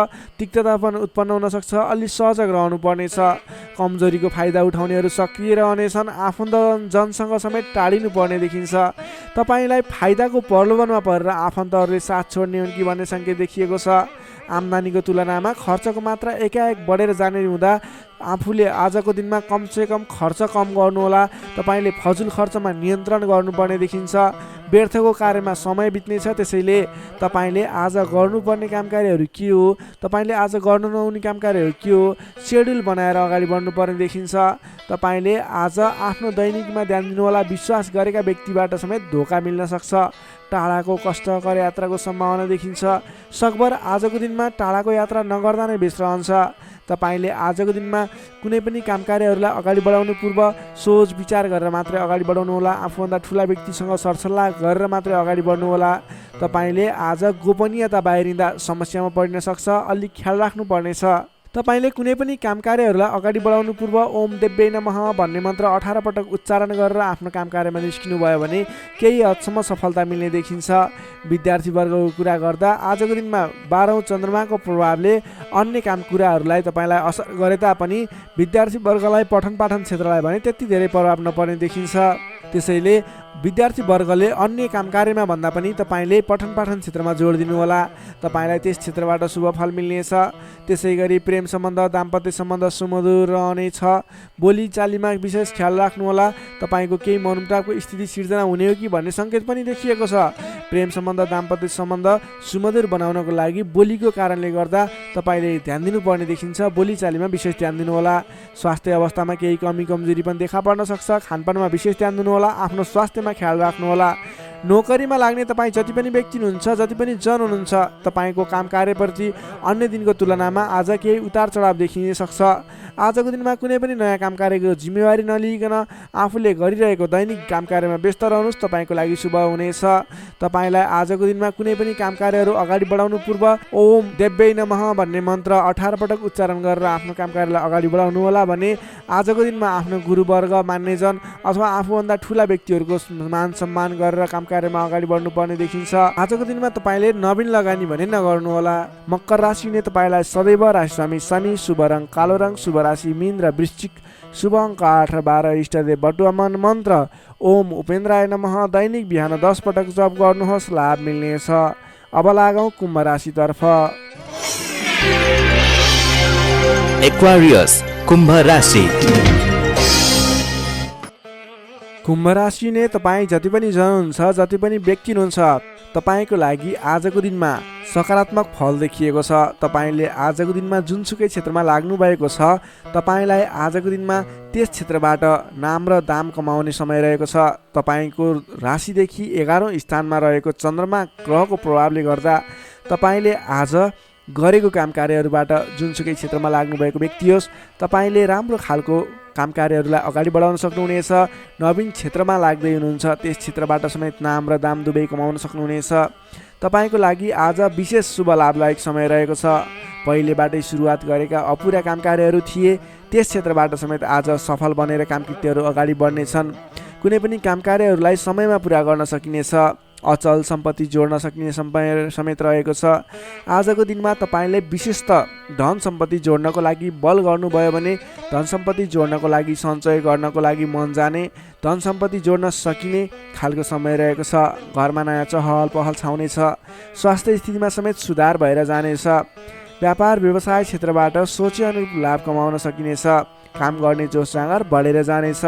तिक्तता पनि उत्पन्न हुन सक्छ। अलि सजग रहनु पर्नेछ। कमजोरीको फाइदा उठाउनेहरू सक्रिय रहनेछन्। आफन्तजनसँग समेत टाढिनु पर्ने देखिन्छ। तपाईलाई फाइदाको प्रलोभनमा परेर आफन्तहरूले साथ छोड्ने हुन् कि भन्ने सङ्केत देखिएको छ। आम्दानीको तुलनामा खर्चको मात्रा एकाएक बढेर जाने हुँदा आफूले आजको दिनमा कमसेकम खर्च कम गर्नुहोला। तपाईले फजुल खर्चमा नियन्त्रण गर्नुपर्ने देखिन्छ। व्यर्थको कार्यमा समय बित्नेछ। त्यसैले तपाईले आज गर्नुपर्ने काम कार्यहरू के हो, तपाईले आज गर्नु नहुने काम कार्यहरू के हो, सेड्युल बनाएर अगाडि बढ्नुपर्ने देखिन्छ। तपाईले आज आफ्नो दैनिकमा ध्यान दिनुहोला। विश्वास गरेका व्यक्तिबाट समेत धोका मिल्न सक्छ। टाढाको कष्टकर यात्राको सम्भावना देखिन्छ। सकभर आजको दिनमा टाढाको यात्रा नगर्दा नै बेस रहन्छ। तपाईले आजको दिनमा कुनै पनि काम कार्यहरूलाई अगाडि बढाउनु पूर्व सोच विचार गरेर मात्रै अगाडि बढाउनुहोला। आफूभन्दा ठुला व्यक्तिसँग सरसल्लाह गरेर मात्रै अगाडि बढ्नुहोला। तपाईले आज गोपनीयता बाहिरिँदा समस्यामा परिन सक्छ। अलिक ख्याल राख्नु पर्नेछ। तपाईले कुनै पनि काम कार्यहरूलाई अगाडि बढाउनु पूर्व ओम देव्यै नमः भन्ने मन्त्र 18 पटक उच्चारण गरेर आफ्नो काम कार्यमा निस्किनु भयो भने केही हदसम्म सफलता मिल्ने देखिन्छ। विद्यार्थी वर्गको कुरा गर्दा आजको दिनमा 12औं चन्द्रमाको प्रभावले अन्य काम कुराहरूलाई तपाईलाई असर गरे तापनि विद्यार्थी वर्गलाई पठन पाठन क्षेत्रलाई भने त्यति धेरै प्रभाव नपर्ने देखिन्छ। त्यसैले विद्यार्थी वर्गले अन्य काम कार्यमा भन्दा पनि तपाईले पठन पाठन क्षेत्रमा जोड दिनुहोला। तपाईलाई त्यस क्षेत्रबाट शुभ फल मिल्नेछ। त्यसै गरी प्रेम सम्बन्ध, दाम्पत्य सम्बन्ध सुमधुर रहनेछ। बोली चालीमा विशेष ख्याल राख्नुहोला। तपाईको केही मनमुटावको स्थिति सिर्जना हुने हो कि भन्ने सङ्केत पनि देखिएको छ। प्रेम सम्बन्ध, दाम्पत्य सम्बन्ध सुमधुर बनाउनको लागि बोलीको कारणले गर्दा तपाईले ध्यान दिनुपर्ने देखिन्छ। बोली चालीमा विशेष ध्यान दिनुहोला। स्वास्थ्य अवस्थामा केही कमी कमजोरी पनि देखा पर्न सक्छ। खानपानमा विशेष ध्यान दिनुहोला। आफ्नो स्वास्थ्यमा ख्याल राख्नुहोला। नोकरीमा लाग्ने तपाईँ जति पनि व्यक्ति हुनुहुन्छ, जति पनि जन हुनुहुन्छ, तपाईँको काम कार्यप्रति अन्य दिनको तुलनामा आज केही उतार चढाव देखिन सक्छ। आजको दिनमा कुनै पनि नयाँ काम कार्यको जिम्मेवारी नलिकन आफूले गरिरहेको दैनिक काम कार्यमा व्यस्त रहनुहोस्। तपाईँको लागि शुभ हुनेछ। तपाईँलाई आजको दिनमा कुनै पनि काम कार्यहरू अगाडि बढाउनु पूर्व ओम देव्यै नमः भन्ने मन्त्र 18 पटक उच्चारण गरेर आफ्नो काम कार्यलाई अगाडि बढाउनु होला भने आजको दिनमा आफ्नो गुरुवर्ग, मान्यजन अथवा आफूभन्दा ठुला व्यक्तिहरूको मान सम्मान गरेर काम कार्यमा अगाडि बढ्नुपर्ने देखिन्छ। आजको दिनमा तपाईले नवीन लगानी भने नगर्नुहोला। मकर राशिले तपाईलाई सदैव राशिस्वामी शनि, शुभ रङ कालो रङ, शुभ राशि मीन र वृश्चिक, शुभ अङ्क 8 र 12, इष्टदेव बटुवामन, मन्त्र ओम उपेन्द्राय नमः दैनिक बिहान 10 पटक जप गर्नुहोस्। लाभ मिल्नेछ। अब लागौँ कुम्भ राशितर्फ। एक्वारियस कुम्भ राशि। कुम्भ राशि नै तपाईँ जति पनि जन हुन्छ, जति पनि व्यक्ति हुनुहुन्छ, तपाईँको लागि आजको दिनमा सकारात्मक फल देखिएको छ। तपाईँले आजको दिनमा जुनसुकै क्षेत्रमा लाग्नु भएको छ, तपाईँलाई आजको दिनमा त्यस क्षेत्रबाट नाम र दाम कमाउने समय रहेको छ। तपाईँको राशिदेखि 11औं स्थानमा रहेको चन्द्रमा ग्रहको प्रभावले गर्दा तपाईँले आज गरेको काम कार्यहरूबाट जुनसुकै क्षेत्रमा लाग्नुभएको व्यक्ति होस्, तपाईँले राम्रो खालको काम कार्यहरूलाई अगाडि बढाउन सक्नुहुनेछ। नवीन क्षेत्रमा लाग्दै हुनुहुन्छ त्यस क्षेत्रबाट समेत नाम र दाम दुवै कमाउन सक्नुहुनेछ। तपाईँको लागि आज विशेष शुभ लाभदायक समय रहेको छ। पहिलेबाटै सुरुवात गरेका अपुरा काम कार्यहरू थिए त्यस क्षेत्रबाट समेत आज सफल बनेर कामकृत्यहरू अगाडि बढ्नेछन्। कुनै पनि काम कार्यहरूलाई समयमा पुरा गर्न सकिनेछ। अचल सम्पत्ति जोड्न सकिने समय समेत रहेको छ। आजको दिनमा तपाईँले विशेषतः धन सम्पत्ति जोड्नको लागि बल गर्नुभयो भने धन सम्पत्ति जोड्नको लागि सञ्चय गर्नको लागि मन जाने, धन सम्पत्ति जोड्न सकिने खालको समय रहेको छ। घरमा नयाँ चहल पहल छाउनेछ। स्वास्थ्य स्थितिमा समेत सुधार भएर जानेछ। व्यापार व्यवसाय क्षेत्रबाट सोचे अनुरूप लाभ कमाउन सकिनेछ। काम गर्ने जोस जाँगर बढेर जानेछ।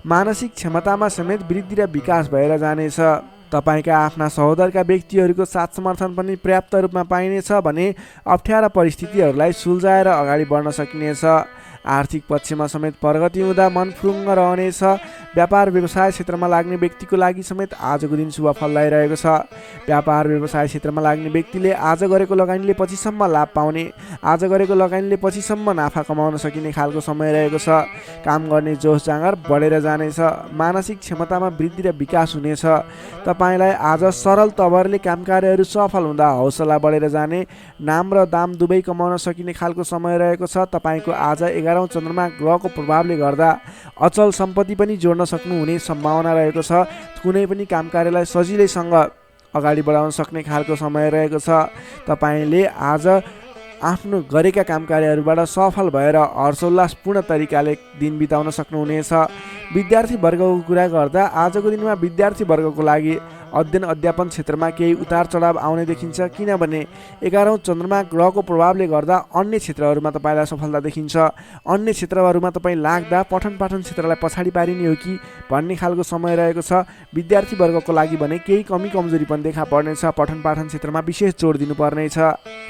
मानसिक क्षमतामा समेत वृद्धि र विकास भएर जानेछ। तपाईँका आफ्ना सहोदरका व्यक्तिहरूको साथ समर्थन पनि पर्याप्त रूपमा पाइनेछ भने अप्ठ्यारा परिस्थितिहरूलाई सुल्झाएर अगाडि बढ्न सकिनेछ। आर्थिक पक्षमा समेत प्रगति हुँदा मन फुरुङ्ग रहनेछ। व्यापार व्यवसाय क्षेत्रमा लाग्ने व्यक्तिको लागि समेत आजको दिन शुभ फलदायी रहेको छ। व्यापार व्यवसाय क्षेत्रमा लाग्ने व्यक्तिले आज गरेको लगानीले पछिसम्म लाभ पाउने, आज गरेको लगानीले पछिसम्म नाफा कमाउन सकिने खालको समय रहेको छ। काम गर्ने जोस जाँगर बढेर जानेछ। मानसिक क्षमतामा वृद्धि र विकास हुनेछ। तपाईँलाई आज सरल तवरले काम कार्यहरू सफल हुँदा हौसला बढेर जाने, नाम र दाम दुवै कमाउन सकिने खालको समय रहेको छ। तपाईँको आज 11औं चन्द्रमा ग्रहको प्रभावले गर्दा अचल सम्पत्ति पनि जोड्न सक्नुहुने सम्भावना रहेको छ। कुनै पनि काम कार्यलाई सजिलैसँग अगाडि बढाउन सक्ने खालको समय रहेको छ। तपाईँले आज आफ्नो गरेका काम कार्यहरूबाट सफल भएर हर्षोल्लासपूर्ण तरिकाले दिन बिताउन सक्नुहुनेछ। विद्यार्थी वर्गको कुरा गर्दा आजको दिनमा विद्यार्थी वर्गको लागि अध्ययन अध्यापन क्षेत्रमा केही उतार चढाव आउने देखिन्छ। किनभने 11औं चन्द्रमा ग्रहको प्रभावले गर्दा अन्य क्षेत्रहरूमा तपाईँलाई सफलता देखिन्छ। अन्य क्षेत्रहरूमा तपाईँ लाग्दा पठन पाठन क्षेत्रलाई पछाडि पारिने हो कि भन्ने खालको समय रहेको छ। विद्यार्थी वर्गको लागि भने केही कमी कमजोरी पनि देखा पर्नेछ। पठन पाठन क्षेत्रमा विशेष जोड दिनुपर्नेछ।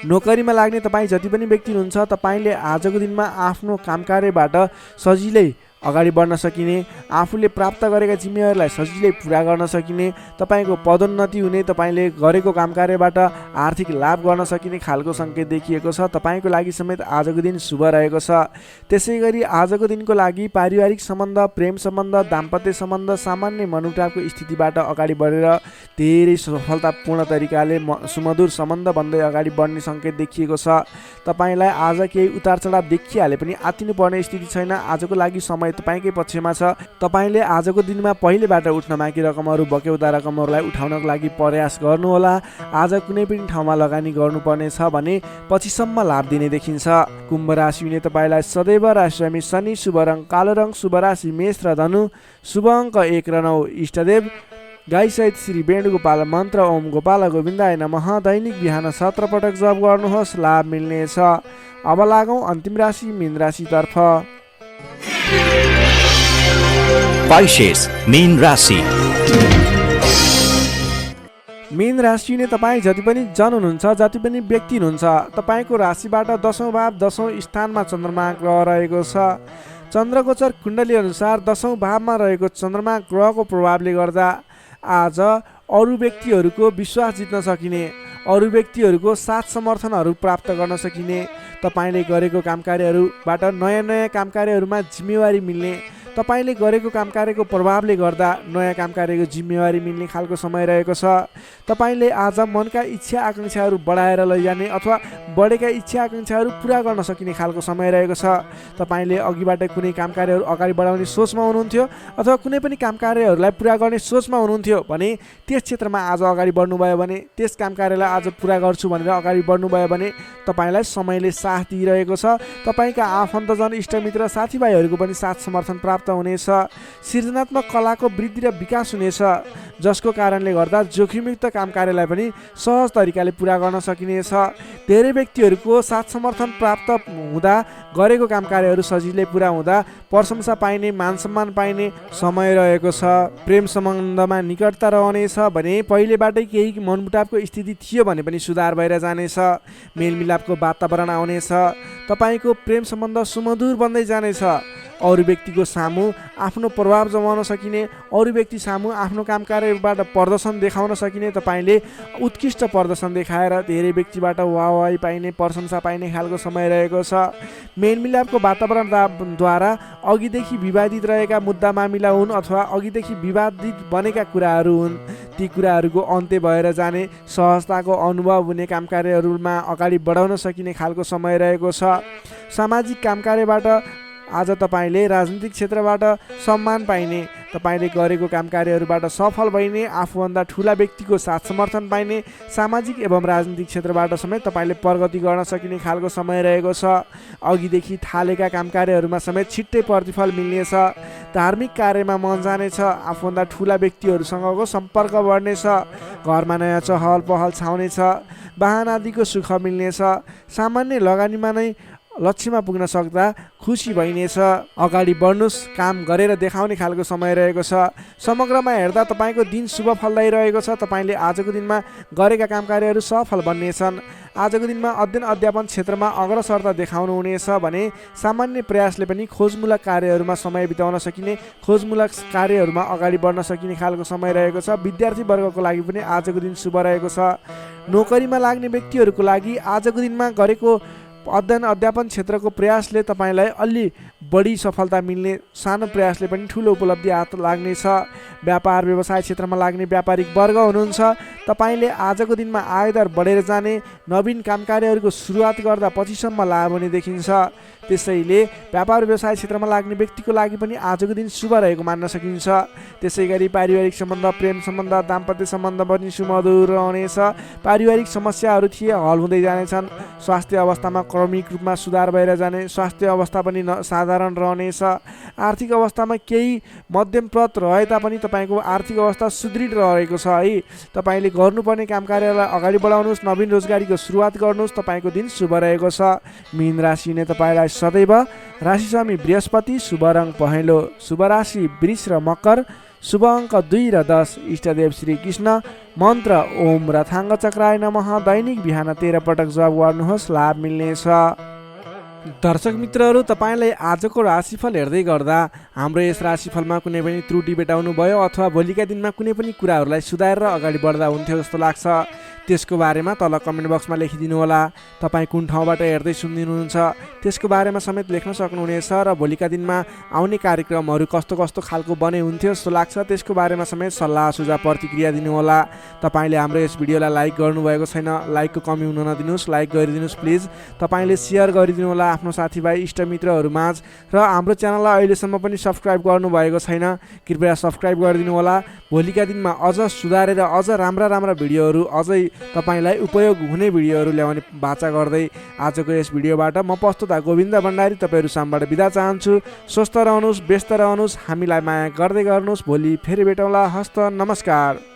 नोकरीमा लाग्ने तपाईँ जति पनि व्यक्ति हुनुहुन्छ तपाईँले आजको दिनमा आफ्नो काम कार्यबाट सजिलै अगाडि बढ्न सकिने, आफूले प्राप्त गरेका जिम्मेवारीलाई सजिलै पुरा गर्न सकिने, तपाईँको पदोन्नति हुने, तपाईँले गरेको काम कार्यबाट आर्थिक लाभ गर्न सकिने खालको सङ्केत देखिएको छ। तपाईँको लागि समेत आजको दिन शुभ रहेको छ। त्यसै गरी आजको दिनको लागि पारिवारिक सम्बन्ध, प्रेम सम्बन्ध, दाम्पत्य सम्बन्ध सामान्य मनमुटावको स्थितिबाट अगाडि बढेर धेरै सफलतापूर्ण तरिकाले सुमधुर सम्बन्ध बन्दै अगाडि बढ्ने सङ्केत देखिएको छ। तपाईँलाई आज केही उतार चढाव देखिहाले पनि आत्तिनुपर्ने स्थिति छैन। आजको लागि समय तपाईँकै पक्षमा छ। तपाईँले आजको दिनमा पहिलेबाट उठ्न बाँकी रकमहरू, बक्यौता रकमहरूलाई उठाउनको लागि प्रयास गर्नुहोला। आज कुनै पनि ठाउँमा लगानी गर्नुपर्नेछ भने पछिसम्म लाभ दिने देखिन्छ। कुम्भ राशिले तपाईँलाई सदैव राशिस्वामी शनि, शुभ रङ कालो रङ, शुभ राशि मेष र धनु, शुभ अङ्क 1 र 9, इष्टदेव गाईसहित श्री वेणुगोपाल मन्त्र ओम गोपाल गोविन्दाय नमः दैनिक बिहान 17 पटक जप गर्नुहोस्, लाभ मिल्नेछ। अब लागौँ अन्तिम राशि मीन राशितर्फ। Pisces, मीन राशि। मीन राशि नै तपाईँ जति पनि जन हुनुहुन्छ, जति पनि व्यक्ति हुनुहुन्छ, तपाईँको राशिबाट 10औं भाव 10औं स्थानमा चन्द्रमा ग्रह रहेको छ। चन्द्रगोचर कुण्डली अनुसार 10औं भावमा रहेको चन्द्रमा ग्रहको प्रभावले गर्दा आज अरू व्यक्तिहरूको विश्वास जित्न सकिने, अरू व्यक्तिहरूको साथ समर्थनहरू प्राप्त गर्न सकिने, तपाईँले गरेको काम कार्यहरूबाट नयाँ नयाँ काम कार्यहरूमा जिम्मेवारी मिल्ने, तपाईँले गरेको काम कार्यको प्रभावले गर्दा नयाँ काम कार्यको जिम्मेवारी मिल्ने खालको समय रहेको छ। तपाईँले आज मनका इच्छा आकाङ्क्षाहरू बढाएर लैजाने अथवा बढेका इच्छा आकाङ्क्षाहरू पुरा गर्न सकिने खालको समय रहेको छ। तपाईँले अघिबाट कुनै काम कार्यहरू अगाडि बढाउने सोचमा हुनुहुन्थ्यो अथवा कुनै पनि काम कार्यहरूलाई पुरा गर्ने सोचमा हुनुहुन्थ्यो भने त्यस क्षेत्रमा आज अगाडि बढ्नुभयो भने, त्यस काम कार्यलाई आज पुरा गर्छु भनेर अगाडि बढ्नुभयो भने तपाईँलाई समयले साथ दिइरहेको छ। तपाईँका आफन्तजन, इष्टमित्र, साथीभाइहरूको पनि साथ समर्थन प्राप्त हुनेछ। सृजनात्मक कलाको वृद्धि र विकास हुनेछ, जसको कारणले गर्दा जोखिमयुक्त काम कार्यलाई पनि सहज तरिकाले पुरा गर्न सकिनेछ। धेरै व्यक्तिहरूको साथ समर्थन प्राप्त हुँदा गरेको काम कार्यहरू सजिलै पुरा हुँदा प्रशंसा पाइने, मान सम्मान पाइने समय रहेको छ। प्रेम सम्बन्धमा निकटता रहनेछ भने पहिलेबाटै केही मनमुटावको स्थिति थियो भने पनि सुधार भएर जानेछ। मेलमिलापको वातावरण आउनेछ। तपाईँको प्रेम सम्बन्ध सुमधुर बन्दै जानेछ। अरू व्यक्तिको सामु आफ्नो प्रभाव जमाउन सकिने, अरू व्यक्ति सामु आफ्नो काम कार्यबाट प्रदर्शन देखाउन सकिने, तपाईँले उत्कृष्ट प्रदर्शन देखाएर धेरै व्यक्तिबाट वाहवाही पाइने, प्रशंसा पाइने खालको समय रहेको छ। मेलमिलापको वातावरणद्वारा अघिदेखि विवादित रहेका मुद्दा मामिला हुन् अथवा अघिदेखि विवादित बनेका कुराहरू हुन्, ती कुराहरूको अन्त्य भएर जाने, सहजताको अनुभव हुने, काम कार्यहरूमा अगाडि बढाउन सकिने खालको समय रहेको छ। सामाजिक काम कार्यबाट आज तपाईँले राजनीतिक क्षेत्रबाट सम्मान पाइने, तपाईँले गरेको काम कार्यहरूबाट सफल भइने, आफूभन्दा ठुला व्यक्तिको साथ समर्थन पाइने, सामाजिक एवं राजनीतिक क्षेत्रबाट समेत तपाईँले प्रगति गर्न सकिने खालको समय रहेको छ। अघिदेखि थालेका काम कार्यहरूमा समेत छिट्टै प्रतिफल मिल्नेछ। धार्मिक कार्यमा मन जानेछ, आफूभन्दा ठुला व्यक्तिहरूसँगको सम्पर्क बढ्नेछ, घरमा नयाँ चहल पहल छाउनेछ, वाहन आदिको सुख मिल्नेछ, सामान्य लगानीमा नै लक्ष्यमा पुग्न सक्दा खुसी भइनेछ। अगाडि बढ्नुहोस्, काम गरेर देखाउने खालको समय रहेको छ। समग्रमा हेर्दा तपाईँको दिन शुभ फलदायी रहेको छ। तपाईँले आजको दिनमा गरेका काम कार्यहरू सफल बन्नेछन्। आजको दिनमा अध्ययन अध्यापन क्षेत्रमा अग्रसरता देखाउनु हुनेछ भने सामान्य प्रयासले पनि खोजमूलक कार्यहरूमा समय बिताउन सकिने, खोजमूलक कार्यहरूमा अगाडि बढ्न सकिने खालको समय रहेको छ। विद्यार्थी वर्गको लागि पनि आजको दिन शुभ रहेको छ। नोकरीमा लाग्ने व्यक्तिहरूको लागि आजको दिनमा गरेको अध्ययन अध्यापन क्षेत्रको प्रयासले तपाईँलाई अलि बढी सफलता मिल्ने, सानो प्रयासले पनि ठुलो उपलब्धि हात लाग्नेछ। व्यापार व्यवसाय क्षेत्रमा लाग्ने व्यापारिक वर्ग हुनुहुन्छ, तपाईँले आजको दिनमा आयदर बढेर जाने, नवीन काम कार्यहरूको सुरुवात गर्दा पछिसम्म लाभ हुने देखिन्छ। त्यसैले व्यापार व्यवसाय क्षेत्रमा लाग्ने व्यक्तिको लागि पनि आजको दिन शुभ रहेको मान्न सकिन्छ। त्यसै गरी पारिवारिक सम्बन्ध, प्रेम सम्बन्ध, दाम्पत्य सम्बन्ध पनि सुमधुर रहनेछ। पारिवारिक समस्याहरू थिए हल हुँदै जानेछन्। स्वास्थ्य अवस्थामा क्रमिक रूपमा सुधार भएर जाने, स्वास्थ्य अवस्था पनि साधारण रहनेछ। आर्थिक अवस्थामा केही मध्यमप्रद रहे तापनि तपाईँको आर्थिक अवस्था सुदृढ रहेको छ है। तपाईँले गर्नुपर्ने काम कार्यलाई अगाडि बढाउनुहोस्, नवीन रोजगारीको सुरुवात गर्नुहोस्, तपाईँको दिन शुभ रहेको छ। मीन राशि नै तपाईँलाई सदैव राशि स्वामी बृहस्पति, शुभ रङ पहेँलो, शुभ राशि वृष र मकर, शुभ अङ्क 2 र 10, इष्टदेव श्री कृष्ण, मन्त्र ओम रथाङ्ग चक्राय नमः। दैनिक बिहान 13 पटक जप गर्नुहोस्, लाभ मिल्नेछ। दर्शक मित्रहरू, तपाईँलाई आजको राशिफल हेर्दै गर्दा हाम्रो यस राशिफलमा कुनै पनि त्रुटि भेटाउनु भयो अथवा भोलिका दिनमा कुनै पनि कुराहरूलाई सुधारेर अगाडि बढ्दा हुन्थ्यो जस्तो लाग्छ, त्यसको बारेमा तल कमेन्ट बक्समा लेखिदिनु होला। तपाईँ कुन ठाउँबाट हेर्दै सुनिदिनुहुन्छ त्यसको बारेमा समेत लेख्न सक्नुहुनेछ र भोलिका दिनमा आउने कार्यक्रमहरू कस्तो कस्तो खालको बने हुन्थ्यो जस्तो लाग्छ त्यसको बारेमा समेत सल्लाह सुझाव प्रतिक्रिया दिनुहोला। तपाईँले हाम्रो यस भिडियोलाई लाइक गर्नुभएको छैन, लाइकको कमी हुन नदिनुहोस्, लाइक गरिदिनुहोस् प्लिज। तपाईँले सेयर गरिदिनु होला आफ्नो साथीभाइ इष्टमित्रहरूमाझ र हाम्रो च्यानललाई अहिलेसम्म पनि सब्सक्राइब गर्नुभएको छैन, कृपया सब्सक्राइब गरिदिनु होला। भोलिका दिनमा अझ सुधारेर अझ राम्रा भिडियोहरू, अझै तपाईँलाई उपयोग हुने भिडियोहरू ल्याउने बाचा गर्दै आजको यस भिडियोबाट म प्रस्तुता गोविन्द भण्डारी तपाईँहरू सामबाट बिदा चाहन्छु। स्वस्थ रहनुहोस्, व्यस्त रहनुहोस्, हामीलाई माया गर्दै गर्नुहोस्। भोलि फेरि भेटौँला। हस्त नमस्कार।